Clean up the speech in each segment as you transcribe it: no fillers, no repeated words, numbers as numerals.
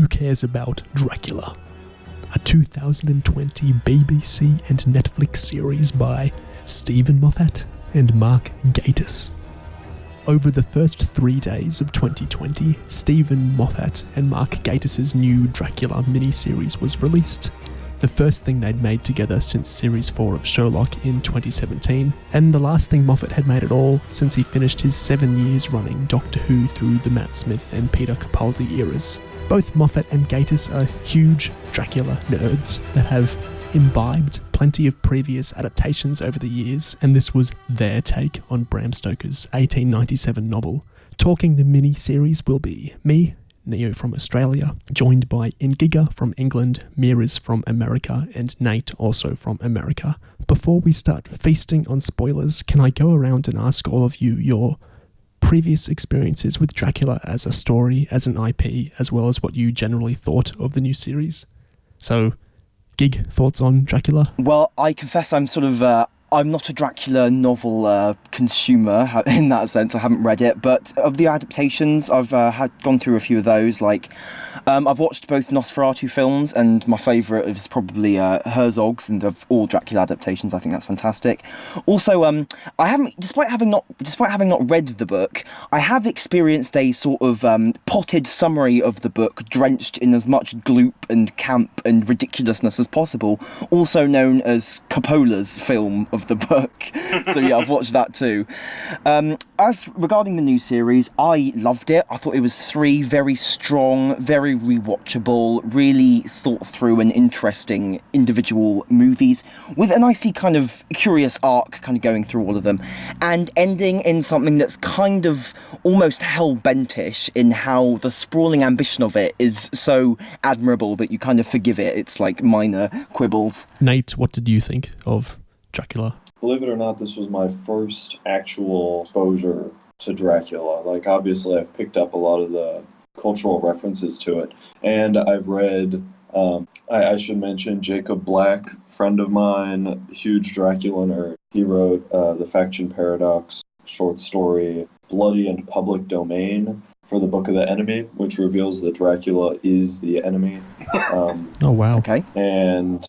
Who Cares About Dracula? A 2020 BBC and Netflix series by Stephen Moffat and Mark Gatiss. Over the first 3 days of 2020, Stephen Moffat and Mark Gatiss's new Dracula miniseries was released. The first thing they'd made together since Series 4 of Sherlock in 2017, and the last thing Moffat had made at all since he finished his 7 years running Doctor Who through the Matt Smith and Peter Capaldi eras. Both Moffat and Gatiss are huge Dracula nerds that have imbibed plenty of previous adaptations over the years, and this was their take on Bram Stoker's 1897 novel. Talking the mini-series will be me, Neo from Australia, joined by Ngiga from England, Miraz from America, and Nate also from America. Before we start feasting on spoilers, can I go around and ask all of you your previous experiences with Dracula as a story, as an IP, as well as what you generally thought of the new series? So, Gig, thoughts on Dracula? Well, I confess I'm I'm not a Dracula novel consumer in that sense. I haven't read it, but of the adaptations, I've gone through a few of those. I've watched both Nosferatu films, and my favourite is probably Herzog's, and of all Dracula adaptations, I think that's fantastic. Also, I haven't, despite having not read the book, I have experienced a sort of potted summary of the book, drenched in as much gloop and camp and ridiculousness as possible, also known as Coppola's film of the book. So yeah, I've watched that too. As regarding the new series, I loved it. I thought it was 3 very strong, very rewatchable, really thought through and interesting individual movies with a nicely kind of curious arc kind of going through all of them, and ending in something that's kind of almost hell-bentish in how the sprawling ambition of it is so admirable that you kind of forgive it. It's like minor quibbles. Nate, what did you think of Dracula? Believe it or not, this was my first actual exposure to Dracula. Obviously, I've picked up a lot of the cultural references to it, and I've read, I should mention, Jacob Black, friend of mine, huge Dracula nerd. He wrote The Faction Paradox short story, Bloody and Public Domain, for the Book of the Enemy, which reveals that Dracula is the enemy. Oh, wow. Okay. And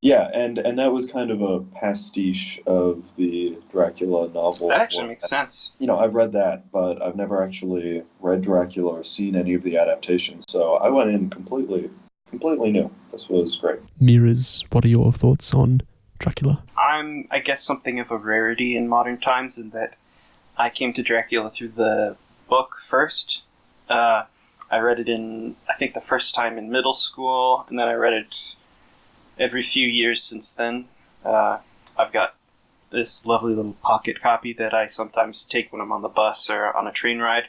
yeah, and that was kind of a pastiche of the Dracula novel. That actually makes sense. I've read that, but I've never actually read Dracula or seen any of the adaptations, so I went in completely new. This was great. Miraz, what are your thoughts on Dracula? I'm, I guess, something of a rarity in modern times in that I came to Dracula through the book first. I read it I think the first time in middle school, and then I read it every few years since then. I've got this lovely little pocket copy that I sometimes take when I'm on the bus or on a train ride,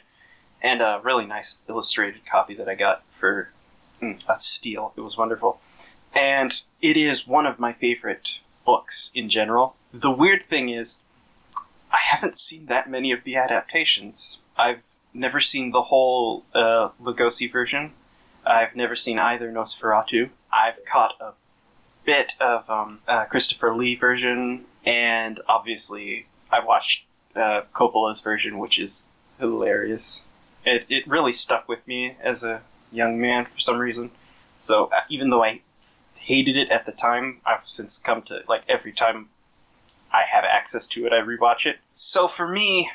and a really nice illustrated copy that I got for a steal. It was wonderful. And it is one of my favorite books in general. The weird thing is, I haven't seen that many of the adaptations. I've never seen the whole Lugosi version. I've never seen either Nosferatu. I've caught a bit of Christopher Lee version, and obviously I watched Coppola's version, which is hilarious. It really stuck with me as a young man for some reason. So even though I hated it at the time, I've since come to, every time I have access to it, I rewatch it. So for me,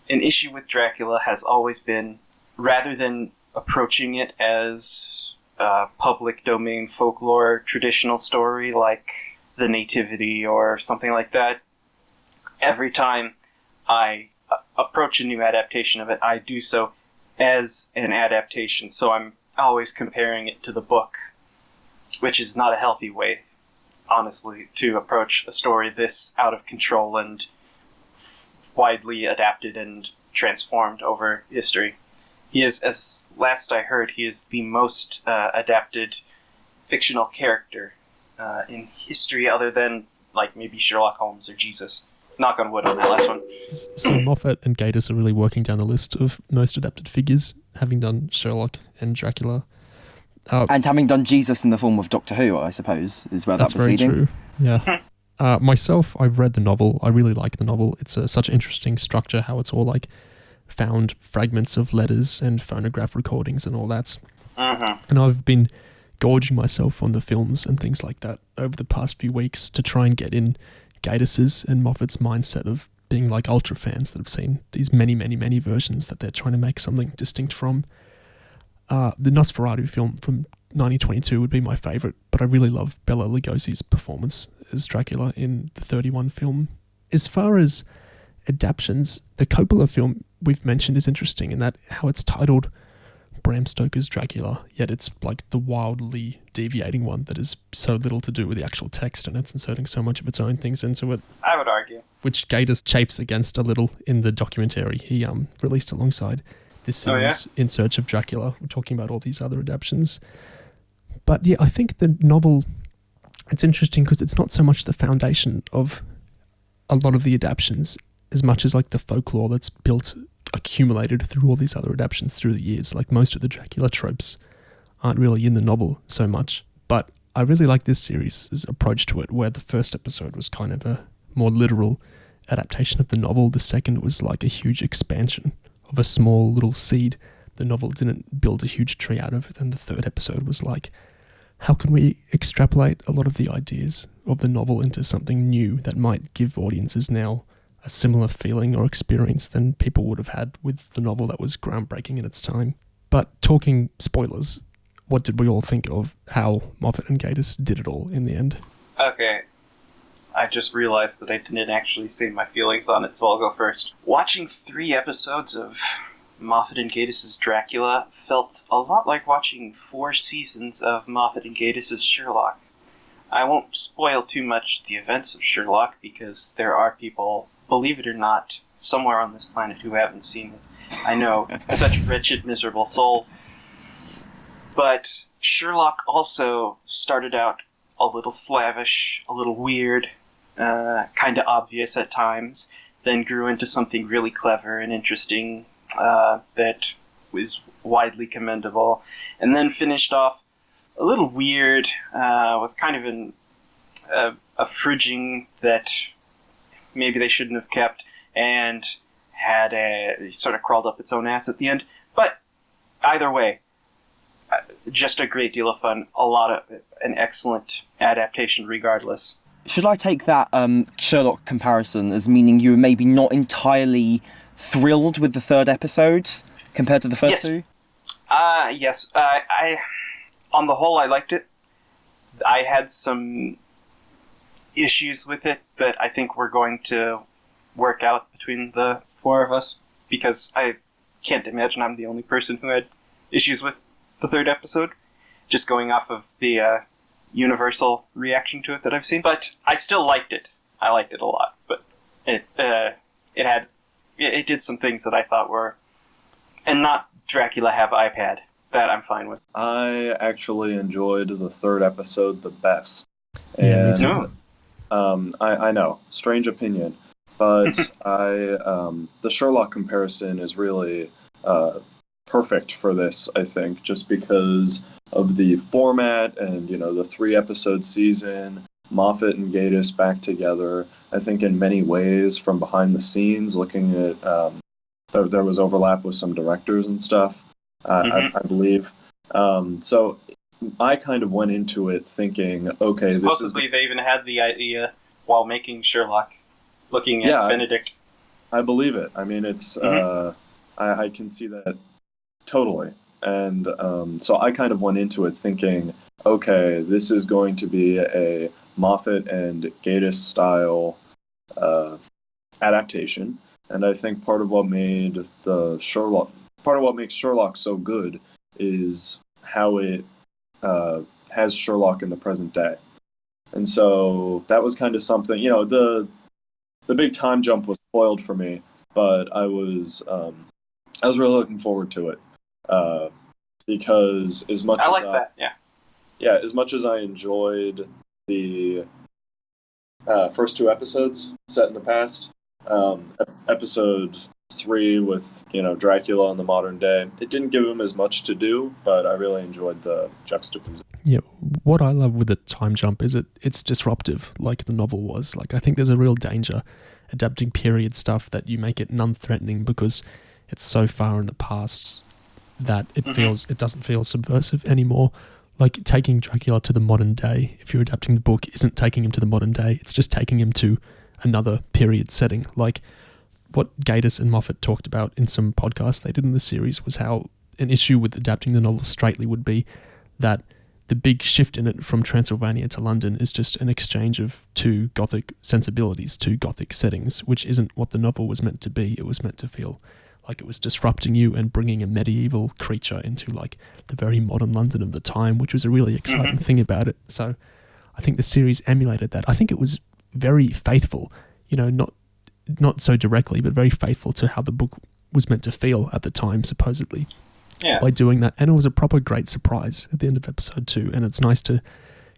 an issue with Dracula has always been, rather than approaching it as public domain folklore traditional story like The Nativity or something like that, every time I approach a new adaptation of it, I do so as an adaptation, so I'm always comparing it to the book, which is not a healthy way, honestly, to approach a story this out of control and widely adapted and transformed over history. He is, as last I heard, he is the most adapted fictional character in history, other than maybe Sherlock Holmes or Jesus. Knock on wood on that last one. So Moffat and Gatiss are really working down the list of most adapted figures, having done Sherlock and Dracula. And having done Jesus in the form of Doctor Who, I suppose, is where that was leading. That's very true, yeah. Myself, I've read the novel. I really like the novel. It's such an interesting structure, how it's all found fragments of letters and phonograph recordings and all that. And I've been gorging myself on the films and things like that over the past few weeks to try and get in Gatis's and Moffat's mindset of being like ultra fans that have seen these many, many, many versions that they're trying to make something distinct from. The Nosferatu film from 1922 would be my favourite, but I really love Bela Lugosi's performance as Dracula in the 31 film. As far as adaptions, the Coppola film we've mentioned is interesting in that how it's titled Bram Stoker's Dracula, yet it's like the wildly deviating one that is so little to do with the actual text, and it's inserting so much of its own things into it. I would argue. Which Gatiss chafes against a little in the documentary he released alongside this series, In Search of Dracula. We're talking about all these other adaptions. But yeah, I think the novel, it's interesting because it's not so much the foundation of a lot of the adaptions as much as like the folklore that's built, accumulated through all these other adaptions through the years. Like most of the Dracula tropes aren't really in the novel so much. But I really like this series' approach to it, where the first episode was kind of a more literal adaptation of the novel. The second was like a huge expansion of a small little seed the novel didn't build a huge tree out of. And the third episode was like, how can we extrapolate a lot of the ideas of the novel into something new that might give audiences now a similar feeling or experience than people would have had with the novel that was groundbreaking in its time. But talking spoilers, what did we all think of how Moffat and Gatiss did it all in the end? Okay. I just realized that I didn't actually say my feelings on it, so I'll go first. Watching 3 episodes of Moffat and Gatiss's Dracula felt a lot like watching 4 seasons of Moffat and Gatiss's Sherlock. I won't spoil too much the events of Sherlock because there are people, believe it or not, somewhere on this planet who haven't seen it. I know, such wretched, miserable souls. But Sherlock also started out a little slavish, a little weird, kind of obvious at times, then grew into something really clever and interesting that was widely commendable, and then finished off a little weird with kind of a fridging that maybe they shouldn't have kept, and had sort of crawled up its own ass at the end. But either way, just a great deal of fun, an excellent adaptation regardless. Should I take that Sherlock comparison as meaning you were maybe not entirely thrilled with the 3rd episode compared to the first 2? Yes. I on the whole, I liked it. I had some issues with it that I think we're going to work out between the 4 of us, because I can't imagine I'm the only person who had issues with the 3rd episode, just going off of the universal reaction to it that I've seen. But I still liked it. I liked it a lot, but it did some things that I thought were, and not Dracula have iPad, that I'm fine with. I actually enjoyed the 3rd episode the best. Yeah, me too. I know, strange opinion, but the Sherlock comparison is really perfect for this, I think, just because of the format and, the 3-episode season, Moffat and Gatiss back together. I think in many ways, from behind the scenes, looking at, there was overlap with some directors and stuff, I believe. So I kind of went into it thinking, okay, supposedly they even had the idea while making Sherlock, looking at Benedict. I believe it. I mean, it's I can see that totally. And so I kind of went into it thinking, okay, this is going to be a Moffat and Gatiss style adaptation. And I think part of what makes Sherlock so good is how it has Sherlock in the present day. And so that was kind of something, the big time jump was spoiled for me, but I was really looking forward to it. Because as much as much as I enjoyed the first 2 episodes set in the past, episode 3 with Dracula in the modern day, it didn't give him as much to do, but I really enjoyed the juxtaposition. Yeah, what I love with the time jump is it's disruptive, like the novel was. Like, I think there's a real danger adapting period stuff that you make it non-threatening because it's so far in the past that it doesn't feel subversive anymore. Like taking Dracula to the modern day, if you're adapting the book, isn't taking him to the modern day. It's just taking him to another period setting. Like what Gatiss and Moffat talked about in some podcasts they did in the series was how an issue with adapting the novel straightly would be that the big shift in it from Transylvania to London is just an exchange of two Gothic sensibilities, two Gothic settings, which isn't what the novel was meant to be. It was meant to feel like it was disrupting you and bringing a medieval creature into like the very modern London of the time, which was a really exciting thing about it. So I think the series emulated that. I think it was very faithful, not so directly, but very faithful to how the book was meant to feel at the time, supposedly. Yeah. By doing that. And it was a proper great surprise at the end of episode 2. And it's nice to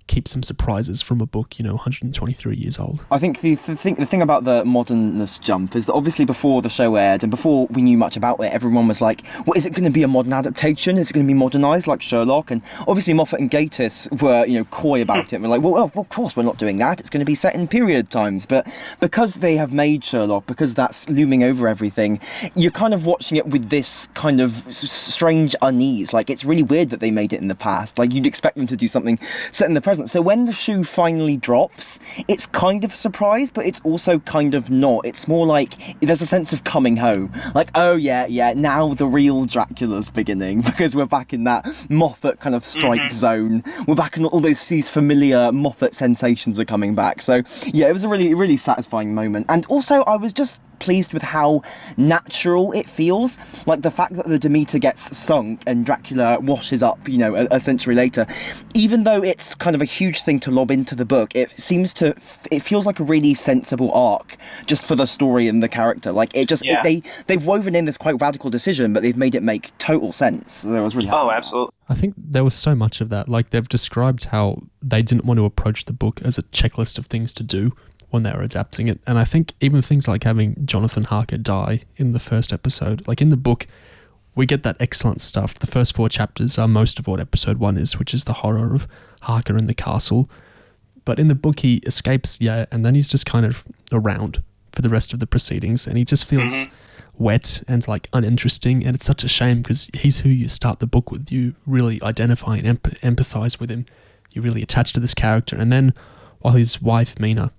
keep some surprises from a book, 123 years old. I think the thing about the modernness jump is that obviously before the show aired and before we knew much about it, everyone was like, well, is it going to be a modern adaptation? Is it going to be modernised like Sherlock? And obviously Moffat and Gatiss were, coy about it. We're like, well, of course we're not doing that. It's going to be set in period times. But because they have made Sherlock, because that's looming over everything, you're kind of watching it with this kind of strange unease. Like, it's really weird that they made it in the past. Like, you'd expect them to do something set in the present. So when the shoe finally drops, it's kind of a surprise, but it's also kind of not. It's more like there's a sense of coming home. Like, oh yeah, now the real Dracula's beginning, because we're back in that Moffat kind of strike zone. We're back in all these familiar Moffat sensations are coming back. So yeah, it was a really, really satisfying moment. And also I was just pleased with how natural it feels. Like the fact that the Demeter gets sunk and Dracula washes up, a century later, even though it's kind of a huge thing to lob into the book, it feels like a really sensible arc just for the story and the character. Like they've woven in this quite radical decision, but they've made it make total sense. So I was really happy. Oh, absolutely. I think there was so much of that. Like they've described how they didn't want to approach the book as a checklist of things to do when they were adapting it. And I think even things like having Jonathan Harker die in the first episode, like in the book, we get that excellent stuff. The first 4 chapters are most of what episode 1 is, which is the horror of Harker in the castle. But in the book, he escapes, and then he's just kind of around for the rest of the proceedings, and he just feels wet and like uninteresting. And it's such a shame because he's who you start the book with. You really identify and empathize with him. You really attach to this character. And then while his wife, Mina,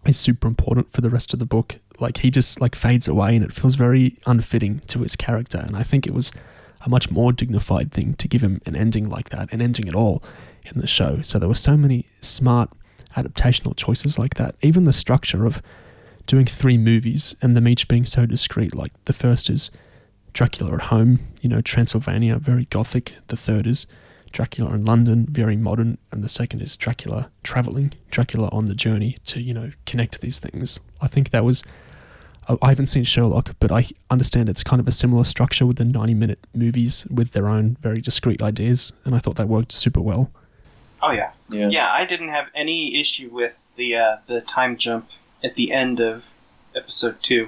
is super important for the rest of the book, like he just like fades away, and it feels very unfitting to his character. And I think it was a much more dignified thing to give him an ending like that, an ending at all in the show. So there were so many smart adaptational choices like that. Even the structure of doing 3 movies and them each being so discreet. Like the first is Dracula at home, Transylvania, very Gothic. The third is Dracula in London, very modern, and the second is Dracula traveling, Dracula on the journey to, connect these things. I think that was, I haven't seen Sherlock, but I understand it's kind of a similar structure with the 90-minute movies with their own very discrete ideas, and I thought that worked super well. Oh yeah. Yeah, I didn't have any issue with the time jump at the end of episode 2.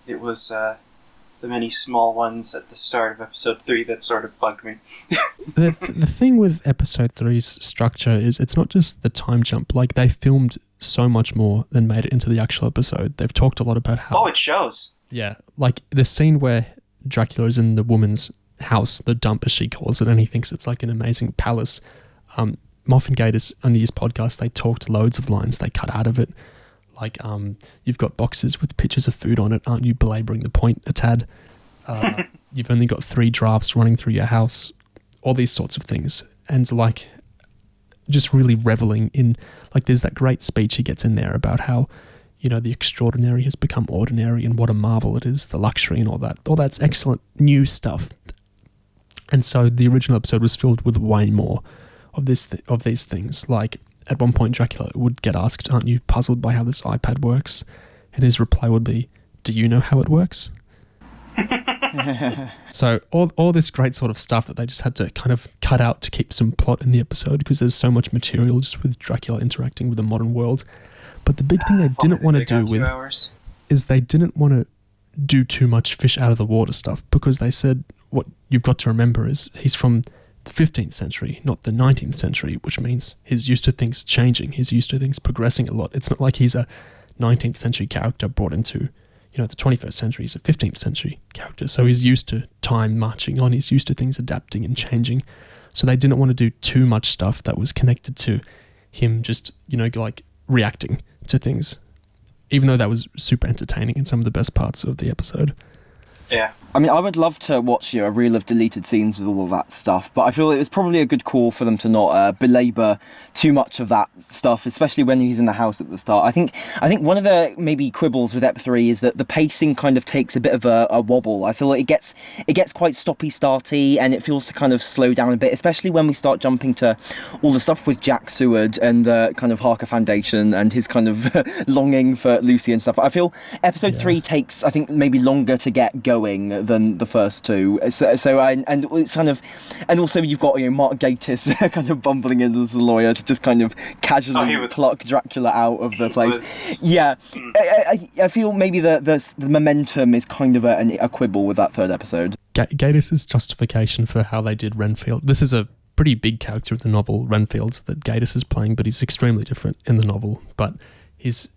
It was the many small ones at the start of episode 3 that sort of bugged me. The thing with episode 3's structure is it's not just the time jump. Like, they filmed so much more than made it into the actual episode. They've talked a lot about how... Oh, it shows. Yeah. Like, the scene where Dracula is in the woman's house, the dump as she calls it, and he thinks it's like an amazing palace. Moff and Gatiss on these podcasts, they talked loads of lines they cut out of it. Like, you've got boxes with pictures of food on it. Aren't you belaboring the point a tad? You've only got 3 drafts running through your house. All these sorts of things. And, like, just really reveling in... Like, there's that great speech he gets in there about how, the extraordinary has become ordinary and what a marvel it is, the luxury and all that. All that's excellent new stuff. And so the original episode was filled with way more of these things. Like, at one point, Dracula would get asked, aren't you puzzled by how this iPad works? And his reply would be, do you know how it works? So all this great sort of stuff that they just had to kind of cut out to keep some plot in the episode, because there's so much material just with Dracula interacting with the modern world. But the big thing they didn't want to do is they didn't want to do too much fish out of the water stuff, because they said what you've got to remember is he's from the 15th century, not the 19th century, which means he's used to things changing. He's used to things progressing a lot. It's not like he's a 19th century character brought into, the 21st century is a 15th century character, so he's used to time marching on, he's used to things adapting and changing. So they didn't want to do too much stuff that was connected to him just, like reacting to things, even though that was super entertaining and some of the best parts of the episode. Yeah. I mean, I would love to watch a reel of deleted scenes with all of that stuff, but I feel it was probably a good call for them to not belabor too much of that stuff, especially when he's in the house at the start. I think one of the maybe quibbles with Ep 3 is that the pacing kind of takes a bit of a wobble. I feel like it gets quite stoppy-starty, and it feels to kind of slow down a bit, especially when we start jumping to all the stuff with Jack Seward and the kind of Harker Foundation and his kind of longing for Lucy and stuff. I feel episode 3 takes, I think, maybe longer to get going than the first two. So and it's kind of, and also you've got Mark Gatiss kind of bumbling in as a lawyer to just kind of casually pluck Dracula out of the place. I feel maybe the momentum is kind of a quibble with that third episode. Gatiss's justification for how they did Renfield. This is a pretty big character of the novel, Renfield, that Gatiss is playing, but he's extremely different in the novel. But his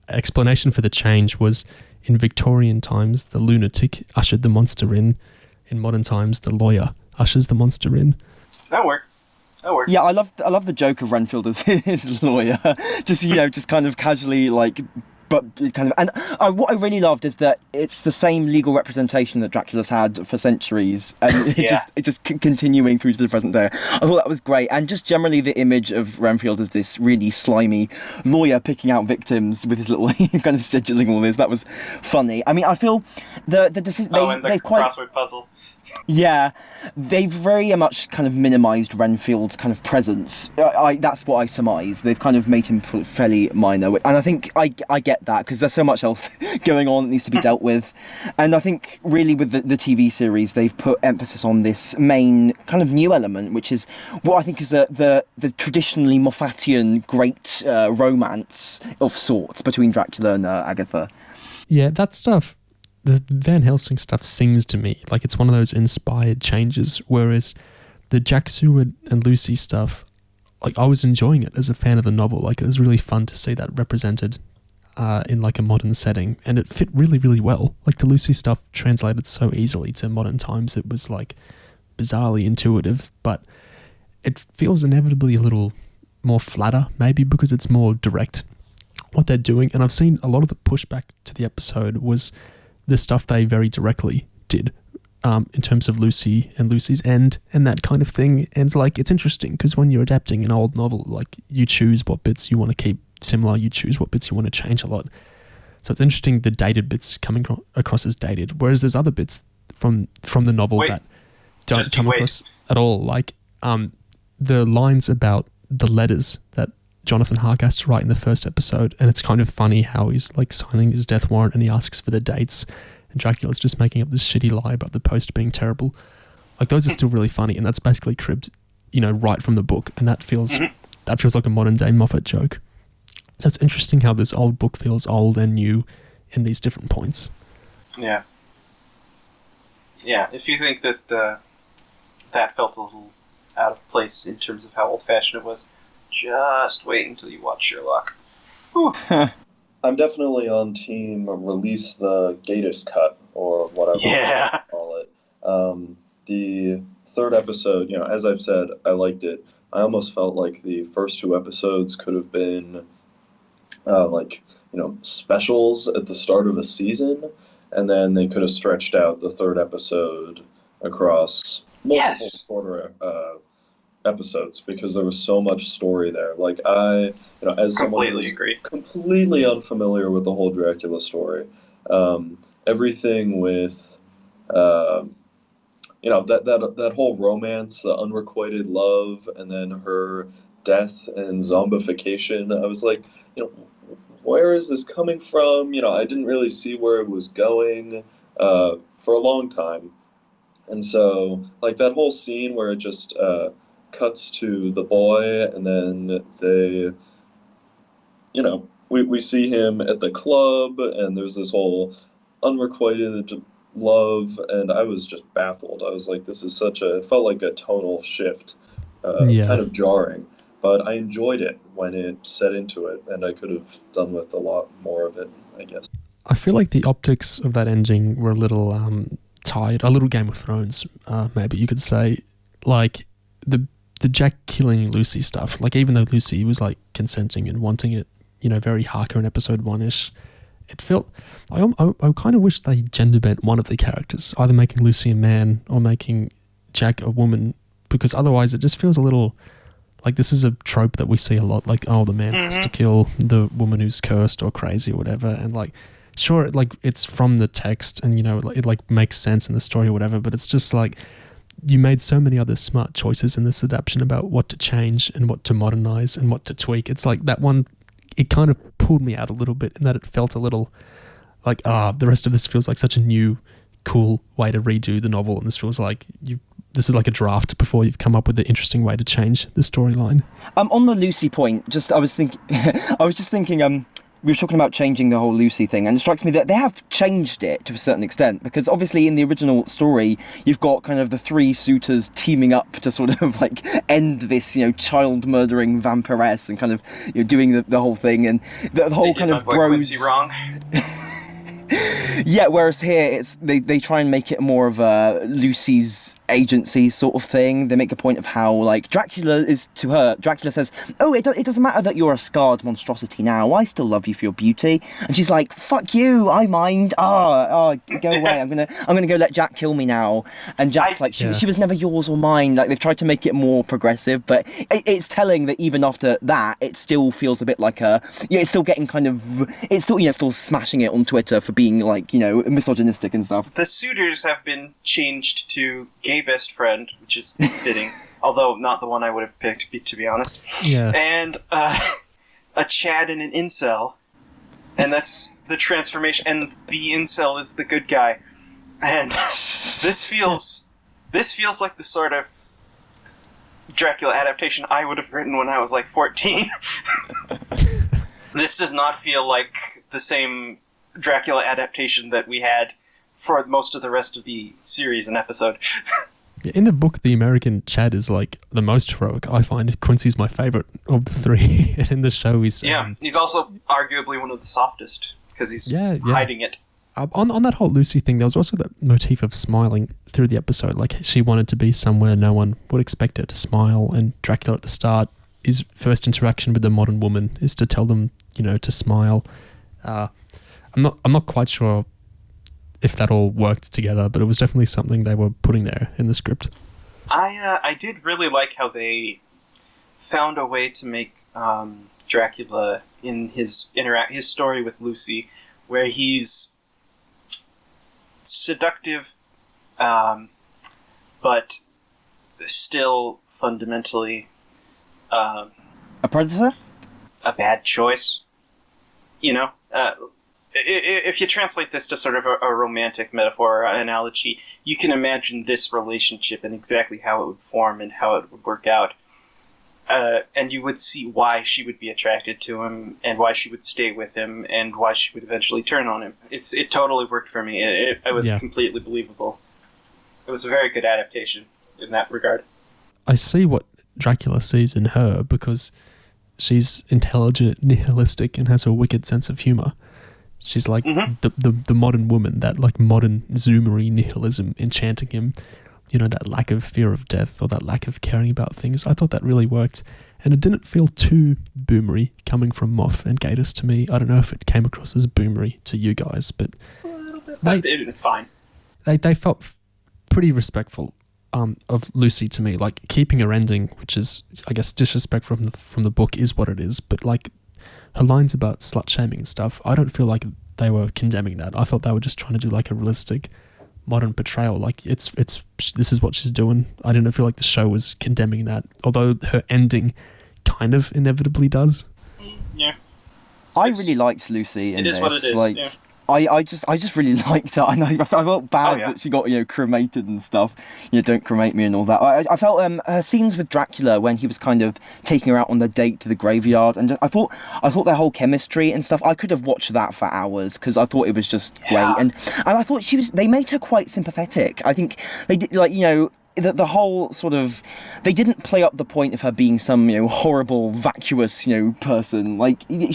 explanation for the change was, in Victorian times, the lunatic ushered the monster in. In modern times, the lawyer ushers the monster in. That works. Yeah, I love the joke of Renfield as his lawyer. just kind of casually but kind of, and what I really loved is that it's the same legal representation that Dracula's had for centuries, and it just continuing through to the present day. I thought that was great, and just generally the image of Renfield as this really slimy lawyer picking out victims with his little kind of scheduling all this. That was funny. I mean, I feel the decision they quite crossword puzzle. Yeah, they've very much kind of minimised Renfield's kind of presence. That's what I surmise. They've kind of made him fairly minor, and I think I get that because there's so much else going on that needs to be dealt with. And I think really with the TV series, they've put emphasis on this main kind of new element, which is what I think is the traditionally Moffatian great romance of sorts between Dracula and Agatha. Yeah, that stuff. The Van Helsing stuff sings to me like it's one of those inspired changes, whereas the Jack Seward and Lucy stuff, like I was enjoying it as a fan of the novel. Like it was really fun to see that represented in like a modern setting, and it fit really, really well. Like the Lucy stuff translated so easily to modern times. It was like bizarrely intuitive, but it feels inevitably a little more flatter, maybe because it's more direct what they're doing. And I've seen a lot of the pushback to the episode was the stuff they very directly did in terms of Lucy and Lucy's end and that kind of thing. And like it's interesting because when you're adapting an old novel, like you choose what bits you want to keep similar, you choose what bits you want to change a lot. So it's interesting the dated bits coming across as dated, whereas there's other bits from the novel that don't come across at all. Like the lines about the letters that Jonathan Harker has to write in the first episode, and it's kind of funny how he's like signing his death warrant and he asks for the dates, and Dracula's just making up this shitty lie about the post being terrible. Like those are still really funny, and that's basically cribbed, right from the book, and that feels like a modern day Moffat joke. So it's interesting how this old book feels old and new in these different points. Yeah. Yeah, if you think that that felt a little out of place in terms of how old-fashioned it was, just wait until you watch Sherlock. I'm definitely on team release the Gatiss cut, or whatever you call it. The third episode, as I've said, I liked it. I almost felt like the first two episodes could have been specials at the start of a season, and then they could have stretched out the third episode across multiple quarter episodes, because there was so much story there. Like as someone who's completely unfamiliar with the whole Dracula story, everything with that whole romance, the unrequited love, and then her death and zombification, I was like, where is this coming from? I didn't really see where it was going for a long time. And so, like, that whole scene where it just cuts to the boy, and then they, we see him at the club, and there's this whole unrequited love, and I was just baffled. I was like, this is it felt like a tonal shift, kind of jarring. But I enjoyed it when it set into it, and I could have done with a lot more of it, I guess. I feel like the optics of that ending were a little tired, a little Game of Thrones, maybe you could say. Like the Jack killing Lucy stuff. Like even though Lucy was like consenting and wanting it, very Harker in episode 1-ish. It felt. I kind of wish they gender bent one of the characters, either making Lucy a man or making Jack a woman, because otherwise it just feels a little like this is a trope that we see a lot. Like, oh, the man has to kill the woman who's cursed or crazy or whatever, and like, sure, like it's from the text and it like makes sense in the story or whatever, but it's just like you made so many other smart choices in this adaptation about what to change and what to modernize and what to tweak. It's like that one. It kind of pulled me out a little bit in that it felt a little like, the rest of this feels like such a new, cool way to redo the novel. And this feels like this is like a draft before you've come up with an interesting way to change the storyline. On the Lucy point, I was just thinking, we were talking about changing the whole Lucy thing, and it strikes me that they have changed it to a certain extent, because obviously in the original story, you've got kind of the three suitors teaming up to sort of like end this, child murdering vampiress and kind of doing the whole thing, and the whole kind of bros. Quincy wrong. Yeah, whereas here it's they try and make it more of a Lucy's agency sort of thing. They make a point of how like Dracula says, oh, it doesn't matter that you're a scarred monstrosity now, I still love you for your beauty. And she's like, fuck you, I mind. Go away, I'm gonna go let Jack kill me now. And Jack's like, she was never yours or mine. Like they've tried to make it more progressive, but it's telling that even after that it still feels a bit like it's still getting kind of, it's still still smashing it on Twitter for being like misogynistic and stuff. The suitors have been changed to gay best friend, which is fitting, although not the one I would have picked, to be honest. Yeah. And a Chad and an incel, and that's the transformation. And the incel is the good guy, and this feels like the sort of Dracula adaptation I would have written when I was like 14. This does not feel like the same Dracula adaptation that we had for most of the rest of the series and episode. In the book, the American Chad is like the most heroic. I find Quincy's my favorite of the three. And in the show, he's also arguably one of the softest because he's hiding it. On that whole Lucy thing, there was also that motif of smiling through the episode. Like she wanted to be somewhere no one would expect her to smile, and Dracula at the start, his first interaction with the modern woman is to tell them, to smile. I'm not quite sure if that all worked together, but it was definitely something they were putting there in the script. I did really like how they found a way to make Dracula in his story with Lucy, where he's seductive, but still fundamentally a predator, a bad choice. If you translate this to sort of a romantic metaphor or analogy, you can imagine this relationship and exactly how it would form and how it would work out. And you would see why she would be attracted to him and why she would stay with him and why she would eventually turn on him. It totally worked for me. It was completely believable. It was a very good adaptation in that regard. I see what Dracula sees in her because she's intelligent, nihilistic, and has a wicked sense of humour. She's like the modern woman, that like modern zoomery nihilism enchanting him, that lack of fear of death or that lack of caring about things. I thought that really worked, and it didn't feel too boomery coming from Moff and Gatiss to me. I don't know if it came across as boomery to you guys, but a little bit. It was fine. They felt pretty respectful of Lucy to me, like keeping her ending, which is I guess disrespectful from the book, is what it is, but like her lines about slut shaming and stuff, I don't feel like they were condemning that. I thought they were just trying to do like a realistic modern portrayal. Like this is what she's doing. I didn't feel like the show was condemning that, although her ending kind of inevitably does. Yeah. I really liked Lucy in this. It is what it is. Like, yeah. I just really liked her. I felt bad that she got cremated and stuff. Don't cremate me and all that. I felt her scenes with Dracula when he was kind of taking her out on the date to the graveyard, and I thought their whole chemistry and stuff. I could have watched that for hours because I thought it was just great, and I thought they made her quite sympathetic. I think they did, the whole sort of, they didn't play up the point of her being some, horrible, vacuous, person. Like, I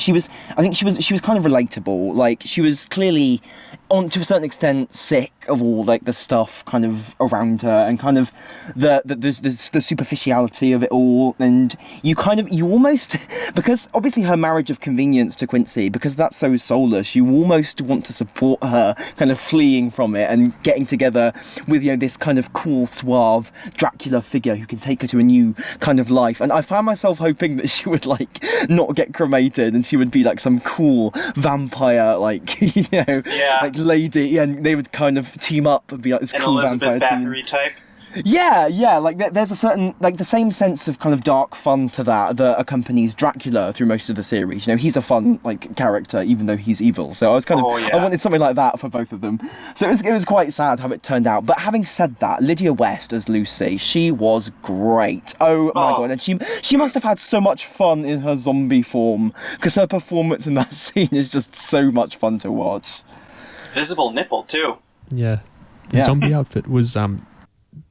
think she was kind of relatable. Like, she was clearly, to a certain extent, sick of all, like, the stuff kind of around her, and kind of the superficiality of it all. And you almost, because obviously her marriage of convenience to Quincy, because that's so soulless, you almost want to support her kind of fleeing from it and getting together with, this kind of cool, suave Dracula figure who can take her to a new kind of life. And I found myself hoping that she would, like, not get cremated and she would be like some cool vampire, like, like lady, and they would kind of team up and be like this An cool Elizabeth vampire Bathory team. type. Yeah, like there's a certain, like, the same sense of kind of dark fun to that accompanies Dracula through most of the series. He's a fun, like, character, even though he's evil. So I was kind of, I wanted something like that for both of them. So it was quite sad how it turned out. But having said that, Lydia West as Lucy, she was great. Oh my god, and she must have had so much fun in her zombie form, because her performance in that scene is just so much fun to watch. Visible nipple too. Yeah. The zombie outfit was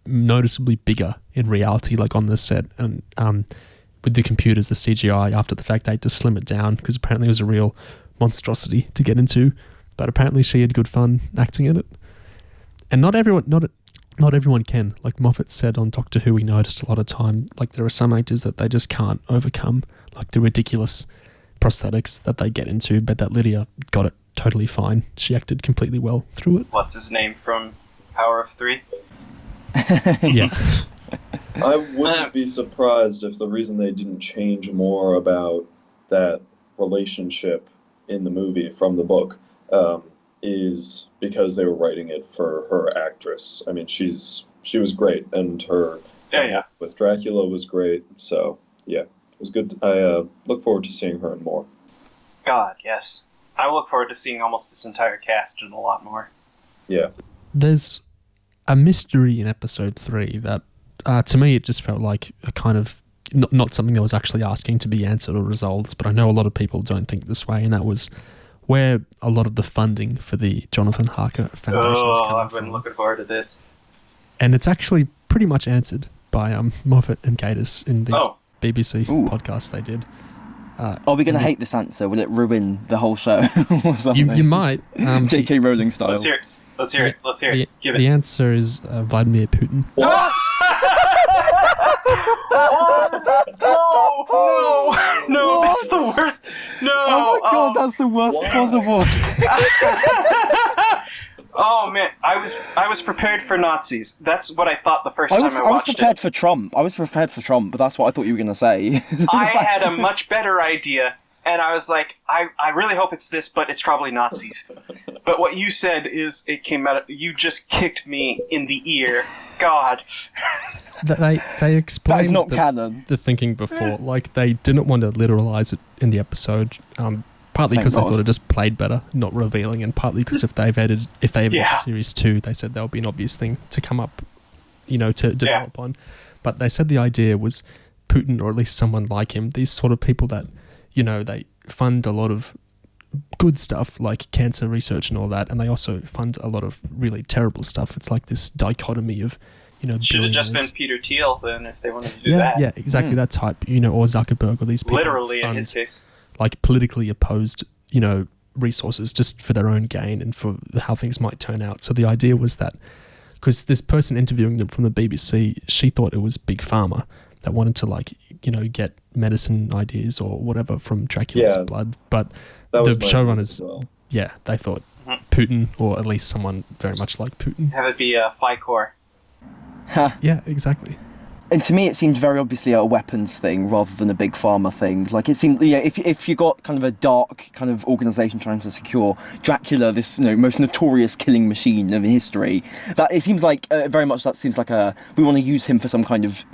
noticeably bigger in reality, like on the set, and with the computers, the CGI, after the fact, they had to slim it down because apparently it was a real monstrosity to get into. But apparently she had good fun acting in it, and not everyone can. Like Moffat said on Doctor Who, he noticed a lot of time, like there are some actors that they just can't overcome, like the ridiculous prosthetics that they get into, but that Lydia got it totally fine. She acted completely well through it. What's his name from Power of Three? Yeah. I wouldn't be surprised if the reason they didn't change more about that relationship in the movie from the book is because they were writing it for her actress. I mean, she was great, and her with Dracula was great. So yeah, it was good. I look forward to seeing her in more. God, yes. I look forward to seeing almost this entire cast and a lot more. Yeah. There's a mystery in episode 3 that, to me, it just felt like a kind of not something that was actually asking to be answered or resolved, but I know a lot of people don't think this way, and that was where a lot of the funding for the Jonathan Harker Foundation is coming I've been from. looking forward to this. And it's actually pretty much answered by Moffat and Gatiss in these BBC podcasts they did. Are we going to hate this answer? Will it ruin the whole show or something? You might. J.K. Rowling style. Let's hear it. Let's hear it. Give it. The answer is Vladimir Putin. What? No, that's the worst. No. Oh my god, that's the worst possible. Oh man, I was prepared for Nazis. That's what I thought the first time I watched it. I was prepared for Trump. I was prepared for Trump, but that's what I thought you were going to say. I had a much better idea, and I was like, I really hope it's this, but it's probably Nazis. But what you said is, it came out, you just kicked me in the ear. God. They explained that is not canon. The thinking before. Like, they didn't want to literalize it in the episode, partly because they thought it just played better, not revealing, and partly because if they edited Series 2, they said that would be an obvious thing to come up, to develop on. But they said the idea was Putin, or at least someone like him, these sort of people that, they fund a lot of good stuff like cancer research and all that, and they also fund a lot of really terrible stuff. It's like this dichotomy of, should have just been Peter Thiel then if they wanted to do that. Yeah, exactly that type, or Zuckerberg, or these people. Literally, in his case. Like politically opposed, resources just for their own gain and for how things might turn out. So the idea was that, because this person interviewing them from the BBC, she thought it was Big Pharma that wanted to get medicine ideas or whatever from Dracula's blood. But the showrunners, they thought Putin, or at least someone very much like Putin. Have it be FICOR. Yeah, exactly. And to me, it seemed very obviously a weapons thing rather than a big pharma thing. Like, it seemed, if you got kind of a dark kind of organisation trying to secure Dracula, this most notorious killing machine of history, that it seems like very much that seems like we want to use him for some kind of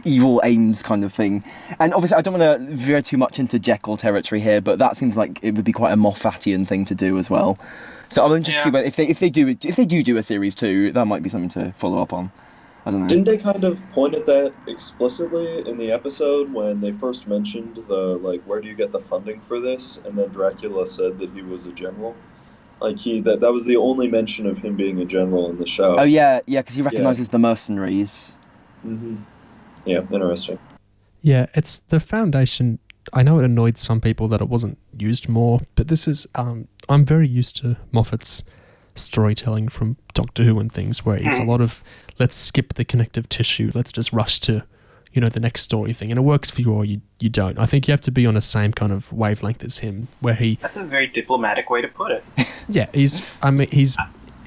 evil aims kind of thing. And obviously, I don't want to veer too much into Jekyll territory here, but that seems like it would be quite a Moffatian thing to do as well. So I'm interested to see if they do a series 2, that might be something to follow up on. I don't know. Didn't they kind of point at that explicitly in the episode when they first mentioned where do you get the funding for this? And then Dracula said that he was a general. Like that was the only mention of him being a general in the show. Oh yeah, because he recognises the mercenaries. Mm-hmm. Yeah, interesting. Yeah, it's the foundation. I know it annoyed some people that it wasn't used more, but this is, I'm very used to Moffat's storytelling from Doctor Who and things, where it's a lot of, let's skip the connective tissue, let's just rush to, the next story thing. And it works for you or you don't. I think you have to be on the same kind of wavelength as him, where That's a very diplomatic way to put it. Yeah, he's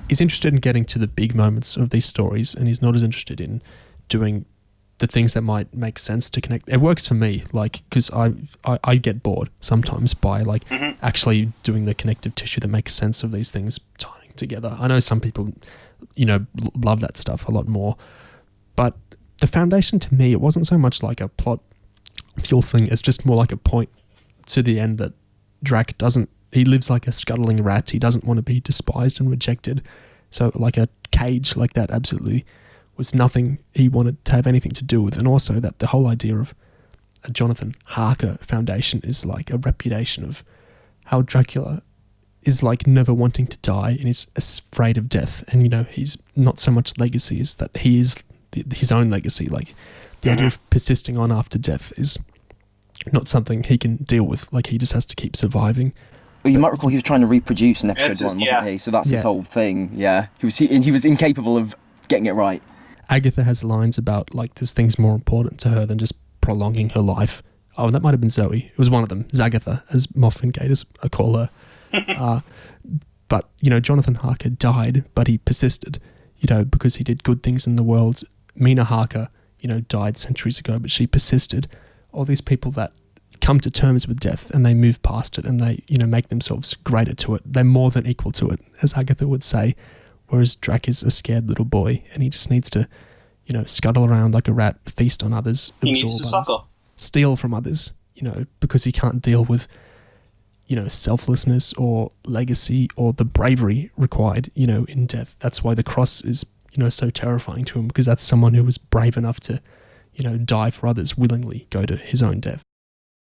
interested in getting to the big moments of these stories, and he's not as interested in doing the things that might make sense to connect. It works for me, because I get bored sometimes by actually doing the connective tissue that makes sense of these things tying together. I know some people, love that stuff a lot more, but the foundation to me, it wasn't so much like a plot fuel thing. It's just more like a point to the end that Drac he lives like a scuttling rat. He doesn't want to be despised and rejected. So like a cage like that absolutely was nothing he wanted to have anything to do with. And also that the whole idea of a Jonathan Harker foundation is like a repudiation of how Dracula is like never wanting to die and is afraid of death. And, he's not so much legacy as that he is his own legacy. Like the idea of persisting on after death is not something he can deal with. Like he just has to keep surviving. Well, you might recall he was trying to reproduce in episode 1, wasn't he? So that's his whole thing. Yeah, he was incapable of getting it right. Agatha has lines about like there's things more important to her than just prolonging her life. Oh, that might have been Zoe. It was one of them, Zagatha, as Moff and Gatiss call her. But Jonathan Harker died, but he persisted. Because he did good things in the world. Mina Harker, died centuries ago, but she persisted. All these people that come to terms with death and they move past it and they, make themselves greater to it. They're more than equal to it, as Agatha would say. Whereas Drac is a scared little boy and he just needs to, scuttle around like a rat, feast on others, he needs to suckle, steal from others, because he can't deal with, selflessness or legacy or the bravery required, in death. That's why the cross is, so terrifying to him, because that's someone who was brave enough to, die for others, willingly go to his own death.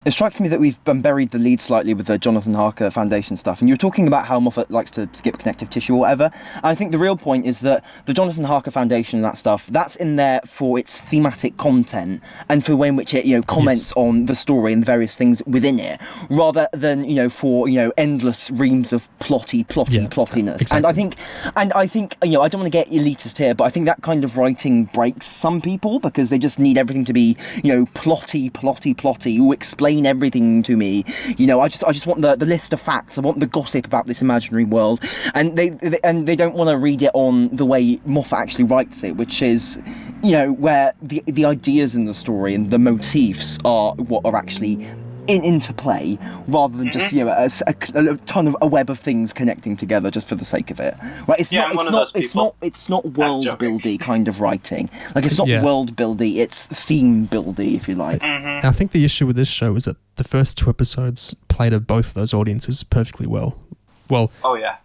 It strikes me that we've buried the lead slightly with the Jonathan Harker Foundation stuff, and you were talking about how Moffat likes to skip connective tissue or whatever. And I think the real point is that the Jonathan Harker Foundation and that stuff, that's in there for its thematic content and for the way in which it, comments on the story and the various things within it, rather than, for, endless reams of plottiness. Exactly. And I think, I don't want to get elitist here, but I think that kind of writing breaks some people because they just need everything to be, plotty, who explain everything to me. I just want the list of facts. I want the gossip about this imaginary world, and they don't want to read it on the way Moffat actually writes it, which is, where the ideas in the story and the motifs are what are actually in interplay, rather than just a ton of a web of things connecting together just for the sake of it. Right? It's not world buildy kind of writing. Like it's not world buildy. It's theme buildy, if you like. I think the issue with this show is that the first 2 episodes play to both of those audiences perfectly well. Well,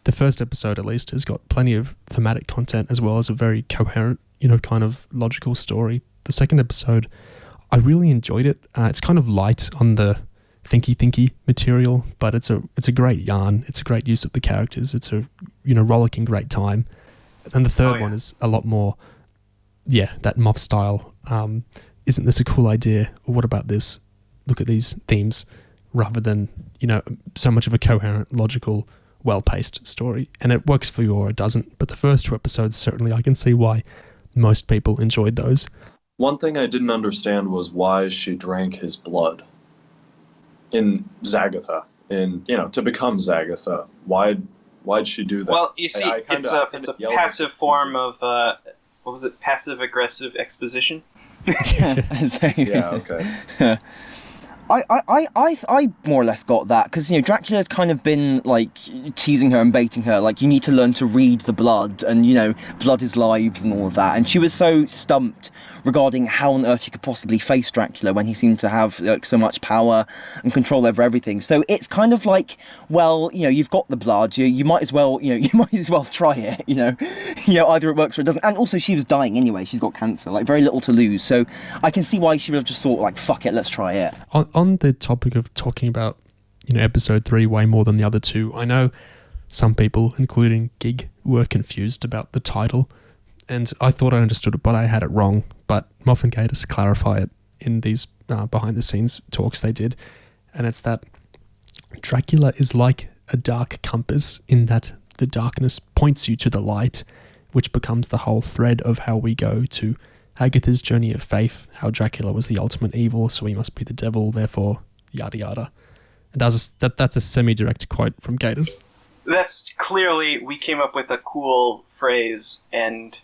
the first episode at least has got plenty of thematic content as well as a very coherent, kind of logical story. The second episode, I really enjoyed it. It's kind of light on the thinky material, but it's a great yarn. It's a great use of the characters. It's a rollicking great time. And the third one is a lot more, that Moff style. Isn't this a cool idea? Or what about this? Look at these themes, rather than so much of a coherent, logical, well-paced story. And it works for you or it doesn't. But the first 2 episodes, certainly, I can see why most people enjoyed those. One thing I didn't understand was why she drank his blood in Zagatha, to become Zagatha. Why'd she do that? Well, you see, it's a passive form of passive aggressive exposition. Yeah, okay. I more or less got that, because Dracula's kind of been like teasing her and baiting her, like you need to learn to read the blood, and blood is lives and all of that, and she was so stumped regarding how on earth she could possibly face Dracula when he seemed to have so much power and control over everything. So it's kind of like, well, you've got the blood, you might as well try it, either it works or it doesn't. And also she was dying anyway, she's got cancer, like very little to lose. So I can see why she would have just thought like, fuck it, let's try it. On the topic of talking about, episode 3 way more than the other 2, I know some people, including Gig, were confused about the title. And I thought I understood it, but I had it wrong, but Moff and Gatiss clarify it in these behind-the-scenes talks they did, and it's that Dracula is like a dark compass in that the darkness points you to the light, which becomes the whole thread of how we go to Agatha's journey of faith, how Dracula was the ultimate evil, so he must be the devil, therefore, yada yada. And that's a semi-direct quote from Gatiss. That's clearly, we came up with a cool phrase, and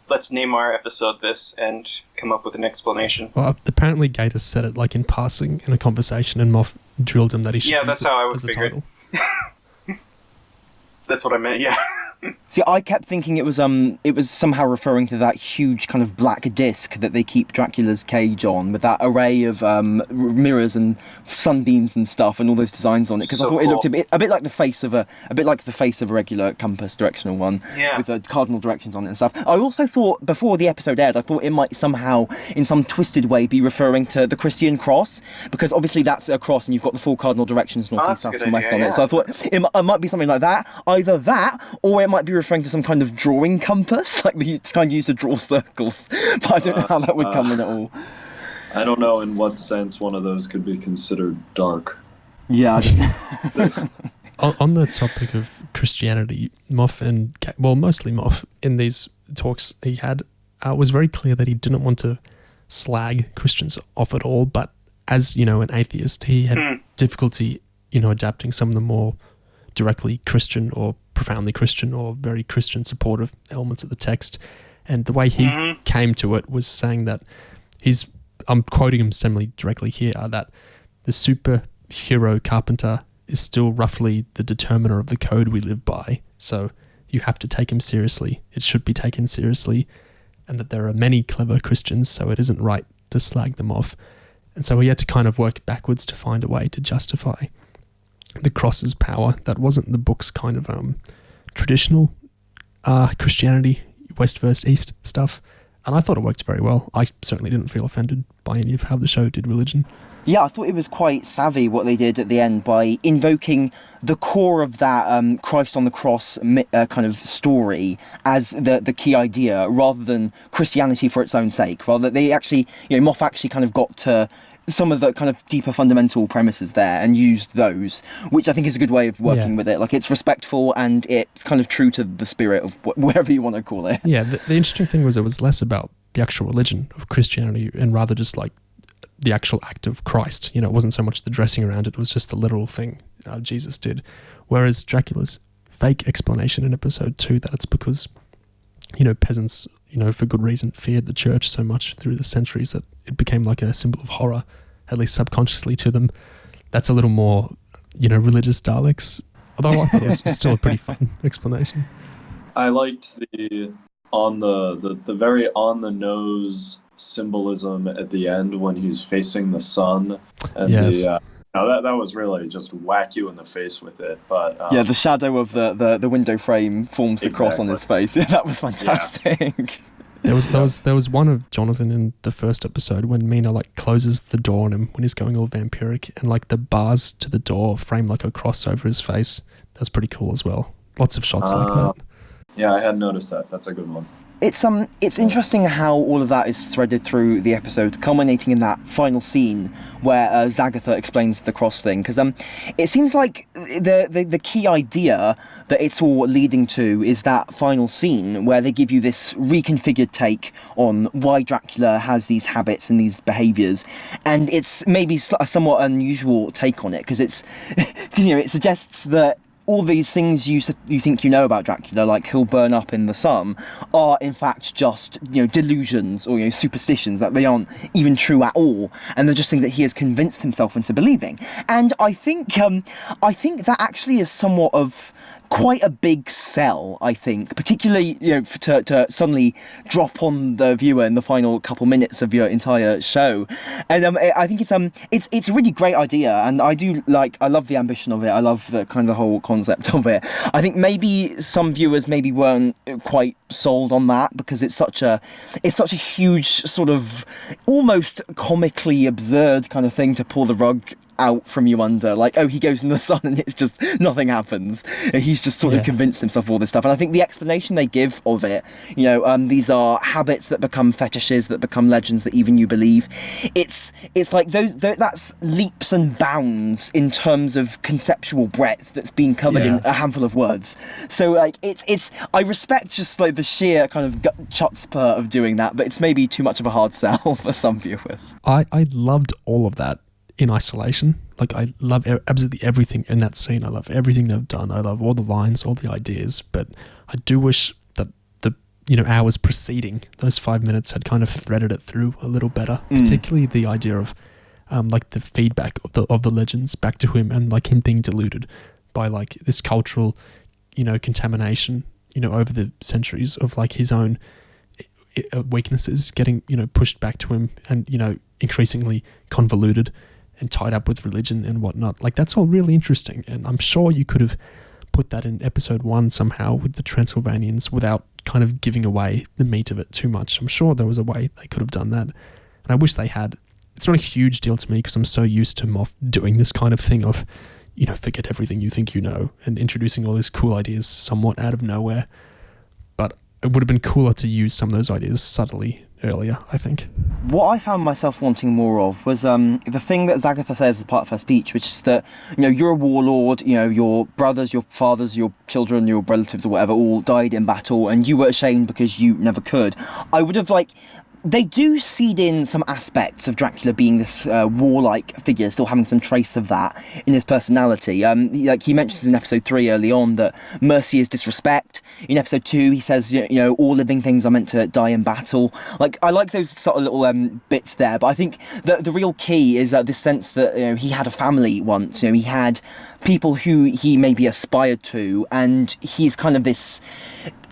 let's name our episode this and come up with an explanation. Well, apparently Gatiss said it like in passing in a conversation, and Moff drilled him that he should use that's it how I would as a figure title. That's what I meant, yeah. See, I kept thinking it was somehow referring to that huge kind of black disc that they keep Dracula's cage on, with that array of mirrors and sunbeams and stuff, and all those designs on it. Because I thought it looked a bit like the face of a regular compass, directional one, with the cardinal directions on it and stuff. I also thought before the episode aired, I thought it might somehow, in some twisted way, be referring to the Christian cross, because obviously that's a cross, and you've got the full cardinal directions north and south and west on it. So I thought it might be something like that, either that, or it might be referring to some kind of drawing compass, like the kind used to draw circles, but I don't know how that would come in at all. I don't know in what sense one of those could be considered dark. Yeah. On the topic of Christianity, Moff mostly Moff, in these talks he had, was very clear that he didn't want to slag Christians off at all, but as, an atheist, he had difficulty, adapting some of the more directly Christian or profoundly Christian or very Christian supportive elements of the text. And the way he came to it was saying that I'm quoting him semi-directly here, that the superhero carpenter is still roughly the determiner of the code we live by. So you have to take him seriously. It should be taken seriously. And that there are many clever Christians, so it isn't right to slag them off. And so he had to kind of work backwards to find a way to justify the cross's power. That wasn't the book's kind of traditional Christianity, West versus East stuff. And I thought it worked very well. I certainly didn't feel offended by any of how the show did religion. Yeah, I thought it was quite savvy what they did at the end by invoking the core of that Christ on the cross kind of story as the key idea, rather than Christianity for its own sake. Rather, they actually, Moff actually kind of got to some of the kind of deeper fundamental premises there and used those, which I think is a good way of working with it. Like, it's respectful and it's kind of true to the spirit of whatever you want to call it. Yeah, the interesting thing was it was less about the actual religion of Christianity and rather just like the actual act of Christ. It wasn't so much the dressing around it was just the literal thing Jesus did. Whereas Dracula's fake explanation in episode 2 that it's because, peasants, for good reason, feared the church so much through the centuries that it became like a symbol of horror, at least subconsciously to them. That's a little more, religious Daleks. Although I thought it was still a pretty fun explanation. I liked the very on the nose symbolism at the end when he's facing the sun, and that was really just whack you in the face with it. But the shadow of the window frame forms the cross on his face. Yeah, that was fantastic. There was one of Jonathan in the first episode when Mina closes the door on him when he's going all vampiric, and the bars to the door frame like a cross over his face. That's pretty cool as well. Lots of shots like that. Yeah, I hadn't noticed that. That's a good one. It's interesting how all of that is threaded through the episodes, culminating in that final scene where Zagatha explains the cross thing. Because it seems like the key idea that it's all leading to is that final scene where they give you this reconfigured take on why Dracula has these habits and these behaviours, and it's maybe a somewhat unusual take on it because it's it suggests that all these things you think about Dracula, like he'll burn up in the sun, are in fact just delusions or superstitions, that they aren't even true at all, and they're just things that he has convinced himself into believing. And I think that actually is somewhat of quite a big sell, I think, particularly to suddenly drop on the viewer in the final couple minutes of your entire show. And I think it's a really great idea, and I love the ambition of it. I love the kind of the whole concept of it. I think maybe some viewers maybe weren't quite sold on that because it's such a huge sort of almost comically absurd kind of thing to pull the rug out from you under. Like, oh, he goes in the sun and it's just nothing happens. He's just sort of convinced himself of all this stuff. And I think the explanation they give of it, these are habits that become fetishes, that become legends that even you believe. It's like that's leaps and bounds in terms of conceptual breadth that's been covered in a handful of words. So like it's I respect just like the sheer kind of chutzpah of doing that, but it's maybe too much of a hard sell for some viewers. I loved all of that in isolation. Like, I love absolutely everything in that scene. I love everything they've done. I love all the lines, all the ideas, but I do wish that the hours preceding those 5 minutes had kind of threaded it through a little better, particularly the idea of like the feedback of the legends back to him, and like him being deluded by like this cultural contamination over the centuries of like his own weaknesses getting pushed back to him, and increasingly convoluted and tied up with religion and whatnot. Like, that's all really interesting, and I'm sure you could have put that in episode 1 somehow with the Transylvanians without kind of giving away the meat of it too much. I'm sure there was a way they could have done that, and I wish they had. It's not a huge deal to me because I'm so used to Moff doing this kind of thing of forget everything you think you know, and introducing all these cool ideas somewhat out of nowhere. But it would have been cooler to use some of those ideas subtly earlier, I think. What I found myself wanting more of was the thing that Zagatha says as part of her speech, which is that, you're a warlord, your brothers, your fathers, your children, your relatives or whatever all died in battle, and you were ashamed because you never could. I would have they do seed in some aspects of Dracula being this warlike figure, still having some trace of that in his personality. He mentions in episode 3 early on that mercy is disrespect. In episode 2, he says, all living things are meant to die in battle. Like, I like those sort of little bits there, but I think the real key is this sense that he had a family once. He had people who he maybe aspired to, and he's kind of this.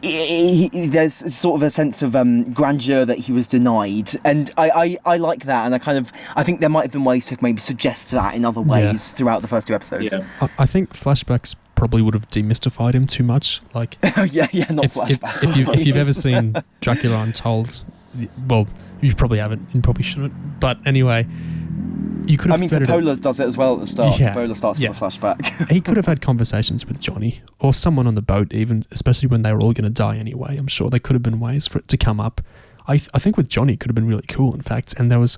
There's sort of a sense of grandeur that he was denied, and I like that, and I think there might have been ways to maybe suggest that in other ways throughout the first 2 episodes. I think flashbacks probably would have demystified him too much. Like, not flashbacks. If you've ever seen Dracula Untold, well, you probably haven't, and probably shouldn't. But anyway, you could have. Coppola does it as well at the start. Yeah, Coppola starts with a flashback. He could have had conversations with Johnny or someone on the boat, even, especially when they were all going to die anyway. I'm sure there could have been ways for it to come up. I think with Johnny it could have been really cool, in fact. And there was,